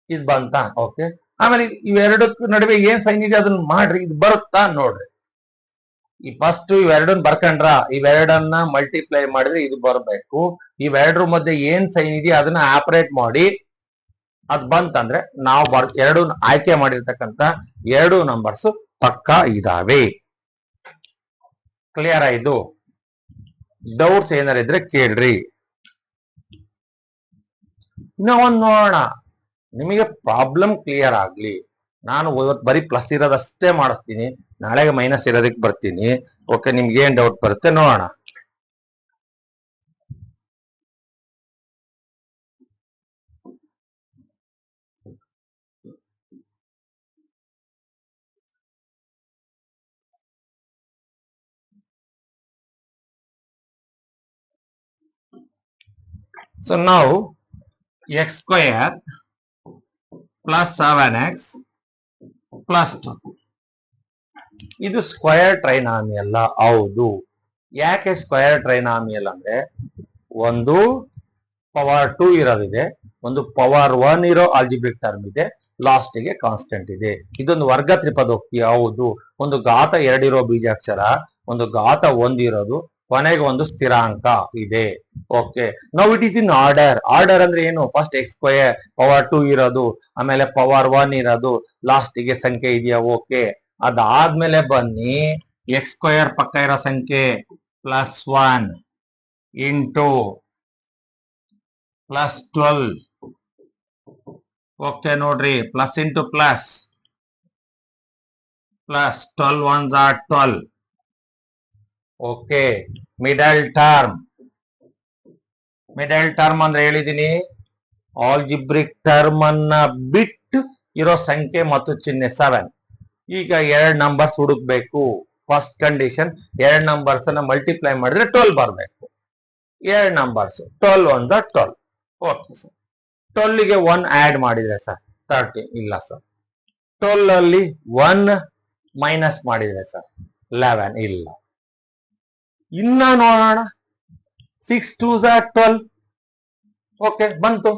ಇದು ಬಂತ ಓಕೆ. ಆಮೇಲೆ ಇವೆರಡಕ್ಕ ನಡುವೆ ಏನ್ ಸೈನ್ ಇದೆ ಅದನ್ನ ಮಾಡ್ರಿ, ಇದು ಬರುತ್ತಾ ನೋಡ್ರಿ. ಈ ಫಸ್ಟ್ ಇವೆರಡನ್ನ ಬರ್ಕೊಂಡ್ರ, ಇವೆರಡನ್ನ ಮಲ್ಟಿಪ್ಲೈ ಮಾಡಿದ್ರೆ ಇದು ಬರ್ಬೇಕು. ಇವೆರಡರ ಮಧ್ಯೆ ಏನ್ ಸೈನ್ ಇದೆಯಾ ಅದನ್ನ ಆಪರೇಟ್ ಮಾಡಿ ಅದ್ ಬಂತಂದ್ರೆ ನಾವು ಎರಡು ಆಯ್ಕೆ ಮಾಡಿರ್ತಕ್ಕಂತ ಎರಡು ನಂಬರ್ಸ್ ಪಕ್ಕಾ ಇದಾವೆ. ಕ್ಲಿಯರ್ ಆಯ್ತು? ಡೌಟ್ಸ್ ಏನಾರ ಇದ್ರೆ ಕೇಳ್ರಿ. ಇನ್ನ ಒಂದ್ ನೋಡೋಣ, ನಿಮಗೆ ಪ್ರಾಬ್ಲಮ್ ಕ್ಲಿಯರ್ ಆಗ್ಲಿ. ನಾನು ಇವತ್ತು ಬರೀ ಪ್ಲಸ್ ಇರೋದಷ್ಟೇ ಮಾಡಿಸ್ತೀನಿ, ನಾಳೆಗೆ ಮೈನಸ್ ಇರೋದಕ್ಕೆ ಬರ್ತೀನಿ. ಓಕೆ, ನಿಮ್ಗೆ ಏನ್ ಡೌಟ್ ಬರುತ್ತೆ ನೋಡೋಣ. So now x square plus 7x plus 2 ಇದು ಸ್ಕ್ವೇರ್ ಟ್ರೈನಾಮಿಯಲ್. ಹೌದು. ಯಾಕೆ ಸ್ಕ್ವೇರ್ ಟ್ರೈನಾಮಿಯಲ್ ಅಂದ್ರೆ ಒಂದು ಪವರ್ 2 ಇರೋದಿದೆ, ಒಂದು ಪವರ್ 1 ಇರೋ ಆಲ್ಜಿಬ್ರಿಕ್ ಟರ್ಮ್ ಇದೆ, ಲಾಸ್ಟ್ ಗೆ ಕಾನ್ಸ್ಟೆಂಟ್ ಇದೆ. ಇದೊಂದು ವರ್ಗ ತ್ರಿಪದೋಕ್ತಿ. ಹೌದು. ಒಂದು ಘಾತ 2 ಇರೋ ಬೀಜಾಕ್ಷರ, ಒಂದು ಘಾತ 1 ಇರೋದು, ಕೊನೆಗೆ ಒಂದು ಸ್ಥಿರಾಂಕ ಇದೆ. Okay, now it is in order. Order ಅಂದ್ರೆ ಏನು? ಫಸ್ಟ್ ಎಕ್ಸ್ ಸ್ಕ್ವೇರ್ ಪವರ್ 2 ಇರೋದು, ಆಮೇಲೆ ಪವರ್ 1 ಇರೋದು, ಲಾಸ್ಟ್ ಗೆ ಸಂಖ್ಯೆ ಇದೆಯಾ? ಓಕೆ. ಅದಾದ್ಮೇಲೆ ಬನ್ನಿ, ಎಕ್ಸ್ ಸ್ಕ್ವೇರ್ ಪಕ್ಕ ಇರೋ ಸಂಖ್ಯೆ ಪ್ಲಸ್ 1 ಇಂಟು ಪ್ಲಸ್ 12. ಓಕೆ ನೋಡ್ರಿ, plus into plus plus 12 1s are 12. Okay, middle term. Middle term ಅಂದ್ರೆ ಹೇಳಿದೀನಿ, ಆಲ್ಜಿಬ್ರಿಕ್ ಟರ್ಮ್ ಅನ್ನ ಬಿಟ್ಟು ಇರೋ ಸಂಖ್ಯೆ ಮತ್ತು ಚಿಹ್ನೆ 7. ಈಗ ಎರಡು ನಂಬರ್ಸ್ ಹುಡುಕ್ಬೇಕು. ಫಸ್ಟ್ ಕಂಡೀಷನ್, ಎರಡು ನಂಬರ್ಸ್ ಅನ್ನ ಮಲ್ಟಿಪ್ಲೈ ಮಾಡಿದ್ರೆ 12 ಬರ್ಬೇಕು. ಎರಡು numbers 12 1s are 12. Okay sir. 12 ಗೆ 1 ಆಡ್ ಮಾಡಿದ್ರೆ ಸರ್ 13. ಇಲ್ಲ ಸರ್. 12 ಅಲ್ಲಿ 1 ಮೈನಸ್ ಮಾಡಿದ್ರೆ ಸರ್ 11. ಇಲ್ಲ. ಇನ್ನ ನೋಡೋಣ, 6 2s are 12. ಓಕೆ, ಬಂತು.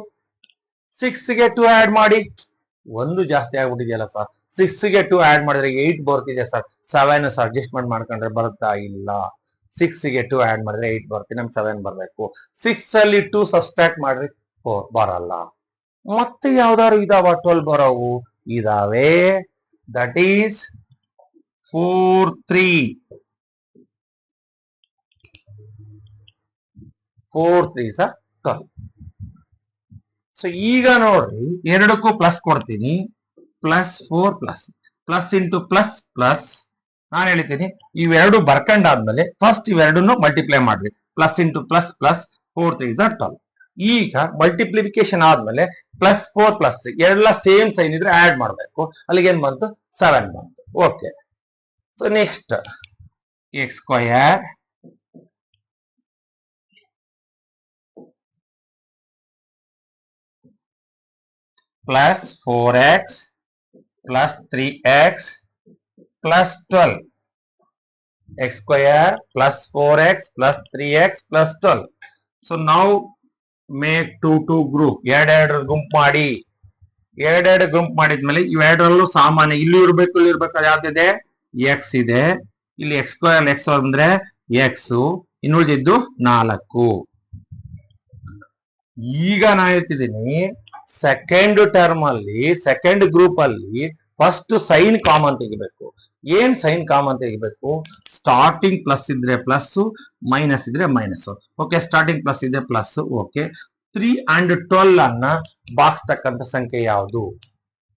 6 ಗೆ 2 ಆಡ್ ಮಾಡಿ, ಒಂದು ಜಾಸ್ತಿ ಆಗ್ಬಿಟ್ಟಿದೆಯಲ್ಲ ಸರ್. 6 ಗೆ 2 ಆಡ್ ಮಾಡಿದ್ರೆ 8 ಬರ್ತಿದೆ ಸರ್. 7 ಅಡ್ಜಸ್ಟ್ಮೆಂಟ್ ಮಾಡ್ಕೊಂಡ್ರೆ ಬರುತ್ತಾ? ಇಲ್ಲ. 6 ಗೆ 2 ಆಡ್ ಮಾಡಿದ್ರೆ 8 ಬರ್ತೀನಿ, ನಮ್ಗೆ 7 ಬರ್ಬೇಕು. 6 ಅಲ್ಲಿ 2 ಸಬ್ಸ್ಟ್ರಾಕ್ಟ್ ಮಾಡ್ರಿ, 4 ಬರಲ್ಲ. ಮತ್ತೆ ಯಾವ್ದಾದ್ರು ಇದಾವ 12 ಬರೋವು? ಇದಾವೆ. That is 4 3. 4 3s are 12. So ಈಗ ನೋಡ್ರಿ, ಎರಡಕ್ಕೂ ಪ್ಲಸ್ ಕೊಡ್ತೀನಿ. Plus 4 plus plus into plus plus. ನಾನು ಹೇಳ್ತೀನಿ, ಇವೆರಡು ಬರ್ಕೊಂಡಾದ್ಮೇಲೆ ಫಸ್ಟ್ ಇವೆರಡನ್ನು ಮಲ್ಟಿಪ್ಲೈ ಮಾಡ್ರಿ. Plus into plus plus 4 3s are 12. ಈಗ ಮಲ್ಟಿಪ್ಲಿಫಿಕೇಶನ್ ಆದ್ಮೇಲೆ +4 +3 ಎಲ್ಲ ಸೇಮ್ ಸೈನ್ ಇದ್ರೆ ಆಡ್ ಮಾಡಬೇಕು. ಅಲ್ಲಿಗೆ ಏನ್ ಬಂತು 7 ಬಂತು. Okay, so next x² +4x +3x +12 x² +4x +3x +12. So ನಾವು ಮೇಕ್ 2 ಗ್ರೂಪ್, ಎರಡೆರಡು ಗುಂಪು ಮಾಡಿ, ಎರಡೆರಡು ಗುಂಪು ಮಾಡಿದ್ಮೇಲೆ ಇವೆರಡರಲ್ಲೂ ಸಾಮಾನ್ಯ ಇಲ್ಲಿ ಇರ್ಬೇಕು, ಇಲ್ಲಿ ಇರ್ಬೇಕು. ಅದು ಯಾವ್ದಿದೆ? ಎಕ್ಸ್ ಇದೆ. ಇಲ್ಲಿ x² x ಅಂದ್ರೆ ಎಕ್ಸ್, ಇನ್ನುಳಿದಿದ್ದು 4. ಈಗ ನಾ ಹೇಳ್ತಿದ್ದೀನಿ ಸೆಕೆಂಡ್ ಟರ್ಮ್ ಅಲ್ಲಿ, ಸೆಕೆಂಡ್ ಗ್ರೂಪ್ ಅಲ್ಲಿ ಫಸ್ಟ್ ಸೈನ್ ಕಾಮನ್ ತೆಗಿಬೇಕು. ಏನ್ ಸೈನ್ ಕಾಮನ್ ತೆಗಿಬೇಕು? ಸ್ಟಾರ್ಟಿಂಗ್ ಪ್ಲಸ್ ಇದ್ರೆ ಪ್ಲಸ್, ಮೈನಸ್ ಇದ್ರೆ ಮೈನಸ್. ಓಕೆ, ಸ್ಟಾರ್ಟಿಂಗ್ ಪ್ಲಸ್ ಇದೆ ಪ್ಲಸ್. ಓಕೆ, 3 and 12 ಅನ್ನ ಬಾಗಿಸ್ತಕ್ಕಂಥ ಸಂಖ್ಯೆ ಯಾವುದು?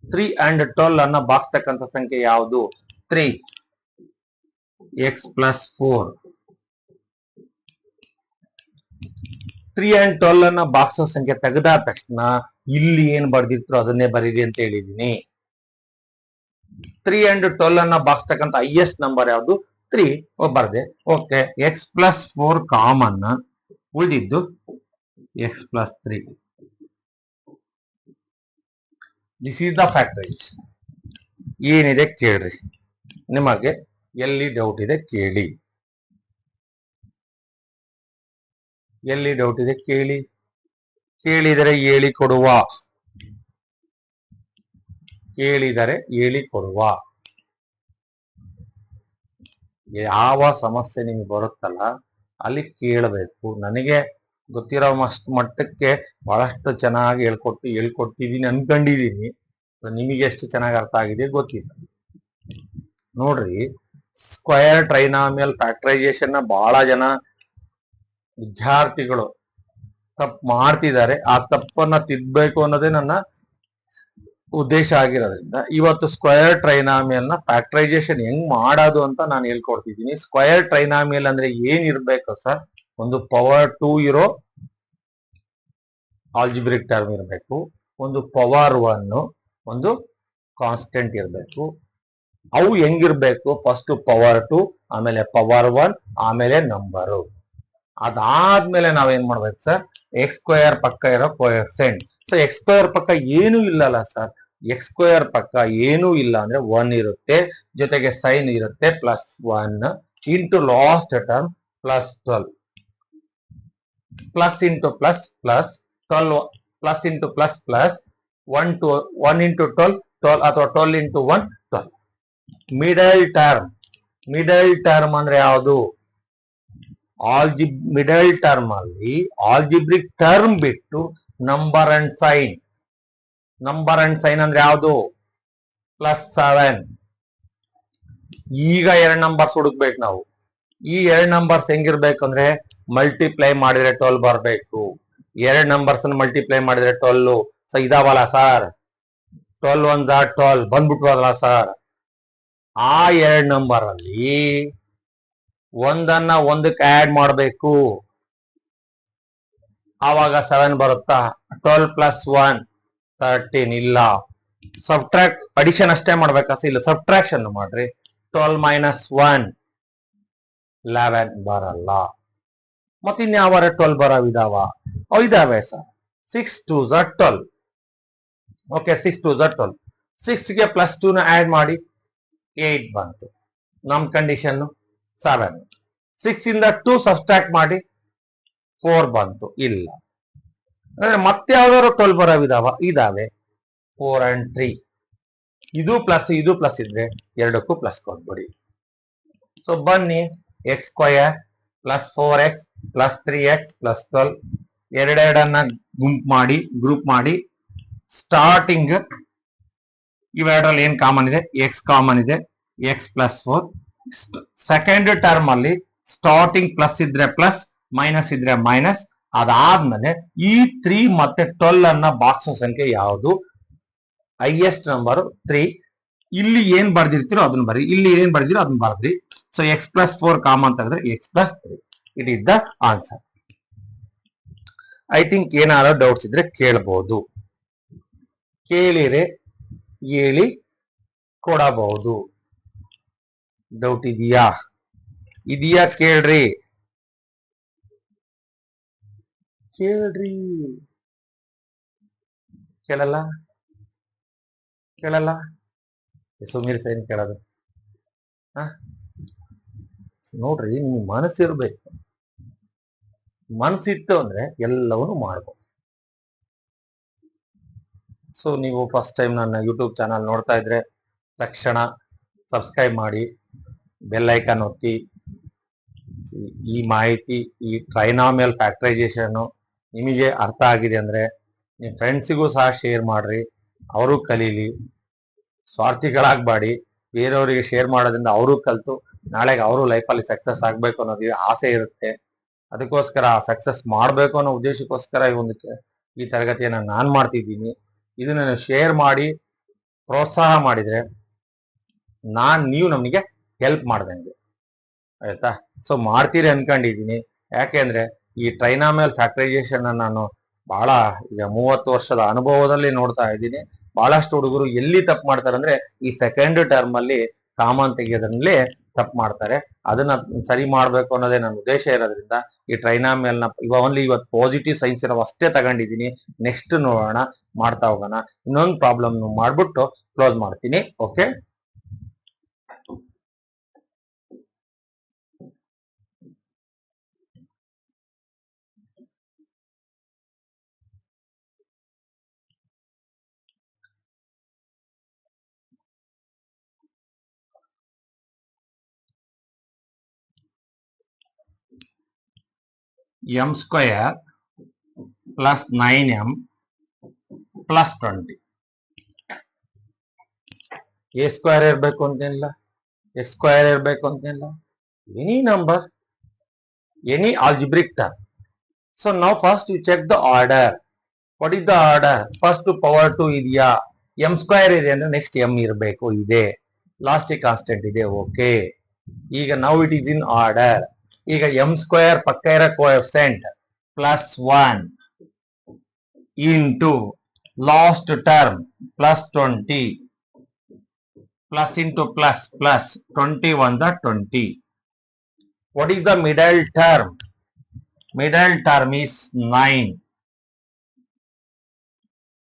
3 and 12 ಅನ್ನ ಬಾಗಿಸ್ತಕ್ಕಂಥ ಸಂಖ್ಯೆ ಯಾವುದು? 3 x + 4. 3 and 12 ಅನ್ನ ಬಾಕ್ಸೋ ಸಂಖ್ಯೆ ತೆಗೆದಾದ ತಕ್ಷಣ ಇಲ್ಲಿ ಏನ್ ಬರ್ದಿರ್ತೋ ಅದನ್ನೇ ಬರೀರಿ ಅಂತ ಹೇಳಿದೀನಿ. 3 and 12 ಅನ್ನ ಬಾಗಿಸ್ತಕ್ಕಂಥ ಹೈಯೆಸ್ಟ್ ನಂಬರ್ ಯಾವುದು? 3 ಬರ್ದೆ. ಓಕೆ, x + 4 ಕಾಮನ್, ಉಳಿದಿದ್ದು x + 3. This is the factorisation. ಏನಿದೆ ಕೇಳ್ರಿ, ನಿಮಗೆ ಎಲ್ಲಿ ಡೌಟ್ ಇದೆ ಕೇಳಿ, ಎಲ್ಲಿ ಡೌಟ್ ಇದೆ ಕೇಳಿ, ಕೇಳಿದರೆ ಹೇಳಿ ಕೊಡುವ, ಕೇಳಿದರೆ ಹೇಳಿ ಕೊಡುವ. ಯಾವ ಸಮಸ್ಯೆ ನಿಮ್ಗೆ ಬರುತ್ತಲ್ಲ ಅಲ್ಲಿ ಕೇಳಬೇಕು. ನನಗೆ ಗೊತ್ತಿರೋ ಮಟ್ಟಕ್ಕೆ ಬಹಳಷ್ಟು ಚೆನ್ನಾಗಿ ಹೇಳ್ಕೊಡ್ತಿದ್ದೀನಿ ಅನ್ಕೊಂಡಿದೀನಿ. ನಿಮಗೆ ಎಷ್ಟು ಚೆನ್ನಾಗಿ ಅರ್ಥ ಆಗಿದೆ ಗೊತ್ತಿಲ್ಲ. ನೋಡ್ರಿ, ಸ್ಕ್ವಯರ್ ಟ್ರೈನಾಮಿಯಲ್ ಫ್ಯಾಕ್ಟರೈಸೇಷನ್ ನ ಬಹಳ ಜನ ವಿದ್ಯಾರ್ಥಿಗಳು ತಪ್ಪು ಮಾಡ್ತಿದ್ದಾರೆ. ಆ ತಪ್ಪನ್ನ ತಿದ್ದಬೇಕು ಅನ್ನೋದೇ ನನ್ನ ಉದ್ದೇಶ ಆಗಿರೋದ್ರಿಂದ ಇವತ್ತು ಸ್ಕ್ವಯರ್ ಟ್ರೈನಾಮಿಯಲ್ ನ ಫ್ಯಾಕ್ಟರೈಸೇಷನ್ ಹೆಂಗ್ ಮಾಡೋದು ಅಂತ ನಾನು ಹೇಳ್ಕೊಡ್ತಿದ್ದೀನಿ. ಸ್ಕ್ವಯರ್ ಟ್ರೈನಾಮಿಯಲ್ ಅಂದ್ರೆ ಏನಿರ್ಬೇಕು ಸರ್? ಒಂದು ಪವರ್ 2 ಇರೋ ಆಲ್ಜಿಬ್ರಿಕ್ ಟರ್ಮ್ ಇರಬೇಕು, ಒಂದು ಪವರ್ 1, ಒಂದು ಕಾನ್ಸ್ಟೆಂಟ್ ಇರಬೇಕು. ಅವು ಹೆಂಗಿರ್ಬೇಕು? ಫಸ್ಟ್ ಪವರ್ 2, ಆಮೇಲೆ ಪವರ್ 1, ಆಮೇಲೆ ನಂಬರು. ಅದಾದ್ಮೇಲೆ ನಾವೇನ್ ಮಾಡ್ಬೇಕು ಸರ್? x² ಪಕ್ಕ ಇರೋ ಕೋಎಫಿಷಿಯೆಂಟ್. ಸೊ x² ಪಕ್ಕ ಏನೂ ಇಲ್ಲಲ್ಲ ಸರ್? x² ಪಕ್ಕ ಏನೂ ಇಲ್ಲ ಅಂದ್ರೆ 1 ಇರುತ್ತೆ, ಜೊತೆಗೆ ಸೈನ್ ಇರುತ್ತೆ +1 into last term +12 plus into plus plus 12 plus into plus plus 1 into 12 ಅಥವಾ 12 into 1 12. Middle term, middle term ಅಂದ್ರೆ ಯಾವುದು? ಮಿಡಲ್ ಟರ್ಮ್ ಅಲ್ಲಿ ಆಲ್ಜಿಬ್ರಿಕ್ ಟರ್ಮ್ ಬಿಟ್ಟು number and sign. Number and sign ಅಂದ್ರೆ ಯಾವುದು? +7. ಈಗ 2 ನಂಬರ್ಸ್ ಹುಡುಕ್ಬೇಕು ನಾವು. ಈ 2 ನಂಬರ್ಸ್ ಹೆಂಗಿರ್ಬೇಕು ಅಂದ್ರೆ ಮಲ್ಟಿಪ್ಲೈ ಮಾಡಿದ್ರೆ 12 ಬರಬೇಕು. 2 ನಂಬರ್ಸ್ ಮಲ್ಟಿಪ್ಲೈ ಮಾಡಿದ್ರೆ 12. ಸೊ ಇದಾವಲ್ಲ ಸರ್, 12 1 12 ಬಂದ್ಬಿಟ್ವಲ್ಲ ಸರ್. ಆ 2 ನಂಬರ್ ಅಲ್ಲಿ ಒಂದನ್ನ ಒಂದಕ್ಕೆ ಆಡ್ ಮಾಡಬೇಕು, ಆವಾಗ 7 ಬರುತ್ತಾ? 12 + 1 13. ಇಲ್ಲ, ಸಬ್ಟ್ರಾಕ್ಟ್ ಅಡಿಷನ್ ಅಷ್ಟೇ ಮಾಡ್ಬೇಕಾ? ಇಲ್ಲ, ಸಬ್ಟ್ರಾಕ್ಷನ್ ಮಾಡ್ರಿ. 12 - 1 11 ಬರಲ್ಲ. ಮತ್ತೆ ಇನ್ಯಾವ 12 ಬರೋವಿದಾವ? ಇದಾವೆ ಸರ್. 6 2 12. ಓಕೆ, 6 2 12. 6 ಗೆ +2 ನ ಆಡ್ ಮಾಡಿ 8 ಬಂತು. ನಮ್ ಕಂಡೀಷನ್ 7. 6 ಇಂದ 2 ಸಬ್ಸ್ಟ್ರಾಕ್ಟ್ ಮಾಡಿ 4 ಬಂತು. ಇಲ್ಲ, ಮತ್ತೆ ಯಾವ್ದಾದ್ರು 12 ಬರೋವಿದಾವ? ಇದಾವೆ. 4 and 3. ಇದು ಪ್ಲಸ್ ಇದು ಪ್ಲಸ್ ಇದ್ರೆ ಎರಡಕ್ಕೂ ಪ್ಲಸ್ ಕೊಟ್ಬಿಡಿ. ಸೊ ಬನ್ನಿ, x² + 4x + 3x + 12 ಎರಡೆರಡನ್ನ ಗ್ರೂಪ್ ಮಾಡಿ ಸ್ಟಾರ್ಟಿಂಗ್ ಇವೆರಡರಲ್ಲಿ ಏನ್ ಕಾಮನ್ ಇದೆ? x ಕಾಮನ್ ಇದೆ, x + 4. ಸೆಕೆಂಡ್ ಟರ್ಮ್ ಅಲ್ಲಿ ಸ್ಟಾರ್ಟಿಂಗ್ ಪ್ಲಸ್ ಇದ್ರೆ ಪ್ಲಸ್, ಮೈನಸ್ ಇದ್ರೆ ಮೈನಸ್. ಅದಾದ್ಮೇಲೆ ಈ 3 ಮತ್ತೆ 12 ಅನ್ನ ಬಾಕ್ಸೋ ಸಂಖ್ಯೆ ಯಾವುದು? Highest number 3. ಇಲ್ಲಿ ಏನ್ ಬರ್ದಿರ್ತೀರೋ ಅದನ್ನ ಬರಿ, ಇಲ್ಲಿ ಏನ್ ಬರ್ದಿರೋ ಅದನ್ನ ಬರ್ದ್ರಿ. ಸೊ x + 4 ಕಾಮನ್ ತೆಗೆದ್ರೆ x + 3. It is the answer. I think ಏನಾದ್ರು ಡೌಟ್ಸ್ ಇದ್ರೆ ಕೇಳಬಹುದು, ಕೇಳಿರೆ ಹೇಳಿ ಕೊಡಬಹುದು. ಡೌಟ್ ಇದೆಯಾ? ಕೇಳ್ರಿ ಕೇಳ್ರಿ. ಕೇಳಲ್ಲ ಸುಮೀರ್ ಸೇನ್ ಕೇಳೋದು. ನೋಡ್ರಿ, ನಿಮ್ಗೆ ಮನಸ್ಸಿರ್ಬೇಕು. ಮನಸ್ಸಿತ್ತು ಅಂದ್ರೆ ಎಲ್ಲವನ್ನೂ ಮಾಡ್ಬೋದು. ಸೊ ನೀವು ಫಸ್ಟ್ ಟೈಮ್ ನನ್ನ ಯೂಟ್ಯೂಬ್ ಚಾನಲ್ ನೋಡ್ತಾ ಇದ್ರೆ ತಕ್ಷಣ ಸಬ್ಸ್ಕ್ರೈಬ್ ಮಾಡಿ, ಬೆಲ್ ಐಕಾನ್ ಒತ್ತಿ. ಈ ಮಾಹಿತಿ, ಈ ಟ್ರೈನಾಮಿಯಲ್ ಫ್ಯಾಕ್ಟರೈಸೇಷನ್ ನಿಮಗೆ ಅರ್ಥ ಆಗಿದೆ ಅಂದ್ರೆ ನಿಮ್ಮ ಫ್ರೆಂಡ್ಸಿಗೂ ಸಹ ಶೇರ್ ಮಾಡ್ರಿ, ಅವರು ಕಲೀಲಿ. ಸ್ವಾರ್ಥಿಗಳಾಗಬೇಡಿ, ಬೇರೆಯವರಿಗೆ ಶೇರ್ ಮಾಡೋದ್ರಿಂದ ಅವರು ಕಲಿತು ನಾಳೆಗೆ ಅವರು ಲೈಫಲ್ಲಿ ಸಕ್ಸಸ್ ಆಗಬೇಕು ಅನ್ನೋದು ಆಸೆ ಇರುತ್ತೆ. ಅದಕ್ಕೋಸ್ಕರ ಸಕ್ಸಸ್ ಮಾಡಬೇಕು ಅನ್ನೋ ಉದ್ದೇಶಕ್ಕೋಸ್ಕರ ಈ ತರಗತಿಯನ್ನು ನಾನು ಮಾಡ್ತಿದ್ದೀನಿ. ಇದನ್ನ ಶೇರ್ ಮಾಡಿ ಪ್ರೋತ್ಸಾಹ ಮಾಡಿದ್ರೆ ನೀವು ನಮಗೆ ಹೆಲ್ಪ್ ಮಾಡ್ದಂಗೆ ಆಯ್ತಾ. ಸೊ ಮಾಡ್ತೀರಿ ಅನ್ಕೊಂಡಿದ್ದೀನಿ. ಯಾಕೆಂದ್ರೆ ಈ ಟ್ರೈನಾಮಿಯಲ್ ಫ್ಯಾಕ್ಟರೈಸೇಷನ್ ನಾನು ಬಹಳ ಈಗ 30 ವರ್ಷದ ಅನುಭವದಲ್ಲಿ ನೋಡ್ತಾ ಇದ್ದೀನಿ. ಬಹಳಷ್ಟು ಹುಡುಗರು ಎಲ್ಲಿ ತಪ್ಪು ಮಾಡ್ತಾರೆ ಅಂದ್ರೆ ಈ ಸೆಕೆಂಡ್ ಟರ್ಮ್ ಅಲ್ಲಿ ಕಾಮನ್ ತೆಗೆಯೋದ್ರಲ್ಲಿ ತಪ್ಪು ಮಾಡ್ತಾರೆ. ಅದನ್ನ ಸರಿ ಮಾಡ್ಬೇಕು ಅನ್ನೋದೇ ನನ್ನ ಉದ್ದೇಶ ಇರೋದ್ರಿಂದ ಈ ಟ್ರೈನಾಮಿಯಲ್ ನ ಇವತ್ತು ಪಾಸಿಟಿವ್ ಸೈನ್ಸ್ ಇರೋ ಅಷ್ಟೇ ತಗೊಂಡಿದ್ದೀನಿ. ನೆಕ್ಸ್ಟ್ ನೋಡೋಣ, ಮಾಡ್ತಾ ಹೋಗೋಣ. ಇನ್ನೊಂದು ಪ್ರಾಬ್ಲಮ್ ಮಾಡ್ಬಿಟ್ಟು ಕ್ಲೋಸ್ ಮಾಡ್ತೀನಿ. Okay, m square plus 9m plus 20. a square ಇರಬೇಕು ಅಂತೇನಿಲ್ಲ, x square ಇರಬೇಕು ಅಂತೇನಿಲ್ಲ. Any number, any algebraic term. So now first you check the order. What is the order? First power 2 ಇದೆಯಾ? m square ಇದೆ ಅಂದ್ರೆ next m ಇರಬೇಕು, ಇದೆ. Last constant ಇದೆ. ಓಕೆ, ಈಗ now it is in order. ಈಗ m ಸ್ಕ್ವೇರ್ ಪಕ್ಕ ಇರೋ coefficient plus 1 into last term plus 20 plus into plus plus 21 20. What is the middle term? Middle term is 9.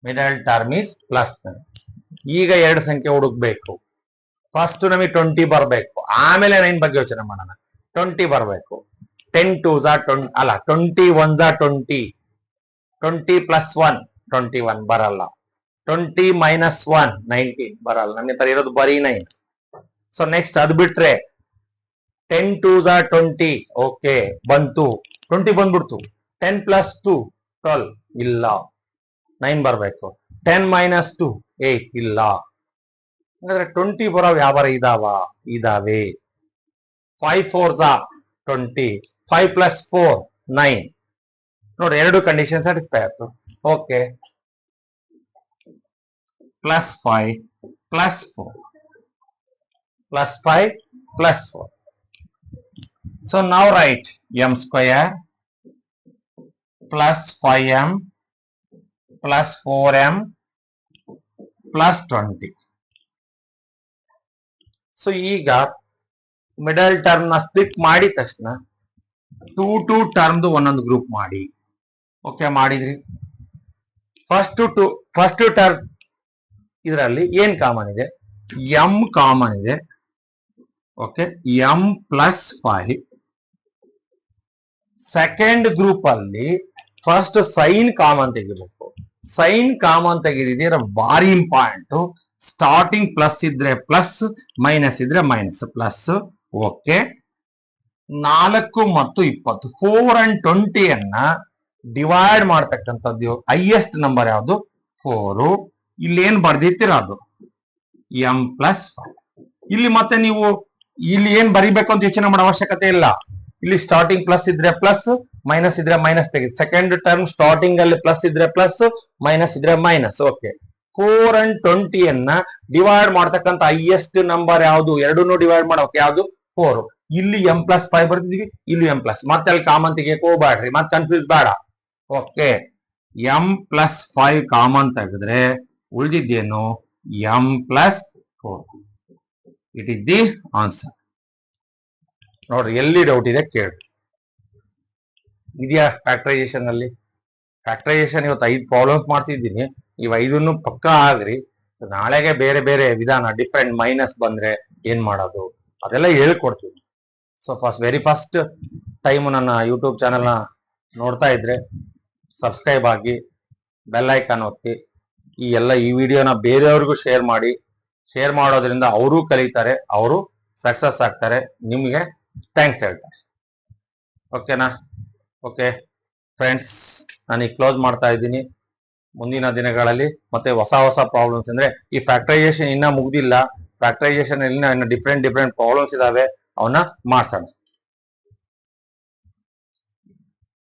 Middle term is plus 9. ಈಗ ಎರಡು ಸಂಖ್ಯೆ ಹುಡುಕ್ಬೇಕು. First ನಮಗೆ 20 ಬರಬೇಕು, ಆಮೇಲೆ 9 ಬಗ್ಗೆ ಯೋಚನೆ ಮಾಡೋಣ. 20 ಬರಬೇಕು. 10 2s are 20, ಅಲ್ಲ 20 1s are 20. 20 ಪ್ಲಸ್ 1 21 ಬರಲ್ಲ. 20 ಮೈನಸ್ 1 19 ಬರಲ್ಲ. ನನ್ನ ಹತ್ರ ಇರೋದು ಬರೀ 9. ಸೊ ನೆಕ್ಸ್ಟ್ ಅದು ಬಿಟ್ರೆ 10 2s are 20. ಓಕೆ, ಬಂತು. 20 ಬಂದ್ಬಿಡ್ತು. 10 ಪ್ಲಸ್ 2 12 ಇಲ್ಲ, 9 ಬರಬೇಕು. 10 ಮೈನಸ್ 2 8 ಇಲ್ಲ. ಹಾಗಾದ್ರೆ 20 ಬರೋ ವ್ಯಾಪಾರ ಇದಾವೆ. 5 4s are 20. 5 ಪ್ಲಸ್ 4 9. ನೋಡಿ, ಎರಡು ಕಂಡೀಷನ್ ಸ್ಯಾಟಿಸ್ಫೈ ಆಯ್ತು. Okay, plus 5 plus 4 plus 5 plus 4. So now right m square plus 5m plus 4m plus 20. So ಈಗ ಮಿಡಲ್ ಟರ್ಮ್ ನ ಸ್ಪ್ಲಿಟ್ ಮಾಡಿದ ತಕ್ಷಣ 2 ಟರ್ಮ್ದು ಒಂದೊಂದು ಗ್ರೂಪ್ ಮಾಡಿ. ಓಕೆ, ಮಾಡಿದ್ರಿ. ಫಸ್ಟ್ ಟರ್ಮ್ ಇದರಲ್ಲಿ ಏನ್ ಕಾಮನ್ ಇದೆ? m ಕಾಮನ್ ಇದೆ. Okay, m plus 5. Second group ಅಲ್ಲಿ ಫಸ್ಟ್ ಸೈನ್ ಕಾಮನ್ ತೆಗಿಬೇಕು. ಸೈನ್ ಕಾಮನ್ ತೆಗೆದಿದ್ದೀರ ಭಾರಿ ಇಂಪಾರ್ಟೆಂಟ್. ಸ್ಟಾರ್ಟಿಂಗ್ ಪ್ಲಸ್ ಇದ್ರೆ ಪ್ಲಸ್, ಮೈನಸ್ ಇದ್ರೆ ಮೈನಸ್, ಪ್ಲಸ್. ಓಕೆ, 4 ಮತ್ತು 20 4 and 20 ಅನ್ನ ಡಿವೈಡ್ ಮಾಡ್ತಕ್ಕಂಥದ್ದು ಹೈಯೆಸ್ಟ್ ನಂಬರ್ ಯಾವುದು? 4. ಇಲ್ಲಿ ಏನ್ ಬರ್ದಿರ್ತೀರ ಅದು m ಪ್ಲಸ್ 5. ಇಲ್ಲಿ ಮತ್ತೆ ನೀವು ಇಲ್ಲಿ ಏನ್ ಬರಿಬೇಕು ಅಂತ ಯೋಚನೆ ಮಾಡೋ ಅವಶ್ಯಕತೆ ಇಲ್ಲ. ಇಲ್ಲಿ ಸ್ಟಾರ್ಟಿಂಗ್ ಪ್ಲಸ್ ಇದ್ರೆ ಪ್ಲಸ್, ಮೈನಸ್ ಇದ್ರೆ ಮೈನಸ್ ತೆಗೆದು. ಸೆಕೆಂಡ್ ಟರ್ಮ್ ಸ್ಟಾರ್ಟಿಂಗ್ ಅಲ್ಲಿ ಪ್ಲಸ್ ಇದ್ರೆ ಪ್ಲಸ್, ಮೈನಸ್ ಇದ್ರೆ ಮೈನಸ್. ಓಕೆ, 4 and 20 ಅನ್ನ ಡಿವೈಡ್ ಮಾಡ್ತಕ್ಕಂಥ ಹೈಯೆಸ್ಟ್ ನಂಬರ್ ಯಾವುದು? ಎರಡನ್ನೂ ಡಿವೈಡ್ ಮಾಡೋಕೆ ಯಾವುದು? 4. ಇಲ್ಲಿ m ಪ್ಲಸ್ 5 ಬರ್ತಿದೀವಿ, ಇಲ್ಲಿ m ಪ್ಲಸ್. ಮತ್ತೆ ಅಲ್ಲಿ ಕಾಮನ್ ತೆಗಿಯಕ್ಕೆ ಹೋಗ್ಬೇಡ್ರಿ, ಮತ್ತೆ ಕನ್ಫ್ಯೂಸ್ ಬೇಡ. ಓಕೆ, ಎಂ ಪ್ಲಸ್ 5 ಕಾಮನ್ ತೆಗೆದ್ರೆ ಉಳಿದಿದ್ದೇನು m plus 4. It is the answer. ನೋಡ್ರಿ, ಎಲ್ಲಿ ಡೌಟ್ ಇದೆ ಕೇಳಿ. ಇದೆಯಾ ಫ್ಯಾಕ್ಟರೈಸೇಷನ್ ಅಲ್ಲಿ? ಫ್ಯಾಕ್ಟರೈಸೇಷನ್ ಇವತ್ತು 5 ಪ್ರಾಬ್ಲಮ್ಸ್ ಮಾಡ್ತಿದ್ದೀನಿ. ಇವ್ 5 ಪಕ್ಕಾ ಆಗ್ರಿ. ಸೊ ನಾಳೆಗೆ ಬೇರೆ ಬೇರೆ ವಿಧಾನ, ಡಿಫ್ರೆಂಟ್ ಮೈನಸ್ ಬಂದ್ರೆ ಏನ್ ಮಾಡೋದು ಅದೆಲ್ಲ ಹೇಳ್ಕೊಡ್ತೀನಿ. ಸೊ ವೆರಿ ಫಸ್ಟ್ ಟೈಮ್ ನನ್ನ ಯೂಟ್ಯೂಬ್ ಚಾನೆಲ್ನ ನೋಡ್ತಾ ಇದ್ರೆ ಸಬ್ಸ್ಕ್ರೈಬ್ ಆಗಿ, ಬೆಲ್ ಐಕಾನ್ ಒತ್ತಿ, ಈ ವಿಡಿಯೋನ ಬೇರೆಯವ್ರಿಗೂ ಶೇರ್ ಮಾಡಿ. ಶೇರ್ ಮಾಡೋದ್ರಿಂದ ಅವರು ಕಲಿತಾರೆ, ಅವರು ಸಕ್ಸಸ್ ಆಗ್ತಾರೆ, ನಿಮಗೆ ಥ್ಯಾಂಕ್ಸ್ ಹೇಳ್ತಾರೆ. ಓಕೆನಾ? ಓಕೆ ಫ್ರೆಂಡ್ಸ್, ನಾನು ಈಗ ಕ್ಲೋಸ್ ಮಾಡ್ತಾ ಇದ್ದೀನಿ. ಮುಂದಿನ ದಿನಗಳಲ್ಲಿ ಮತ್ತೆ ಹೊಸ ಹೊಸ ಪ್ರಾಬ್ಲಮ್ಸ್, ಅಂದ್ರೆ ಈ ಫ್ಯಾಕ್ಟರೈಸೇಷನ್ ಇನ್ನ ಮುಗ್ದಿಲ್ಲ. ಫ್ಯಾಕ್ಟರೈಸೇಷನ್ ಇನ್ನ ಡಿಫ್ರೆಂಟ್ ಪ್ರಾಬ್ಲಮ್ಸ್ ಇದಾವೆ, ಅವನ್ನ ಮಾಡ್ಸೋಣ.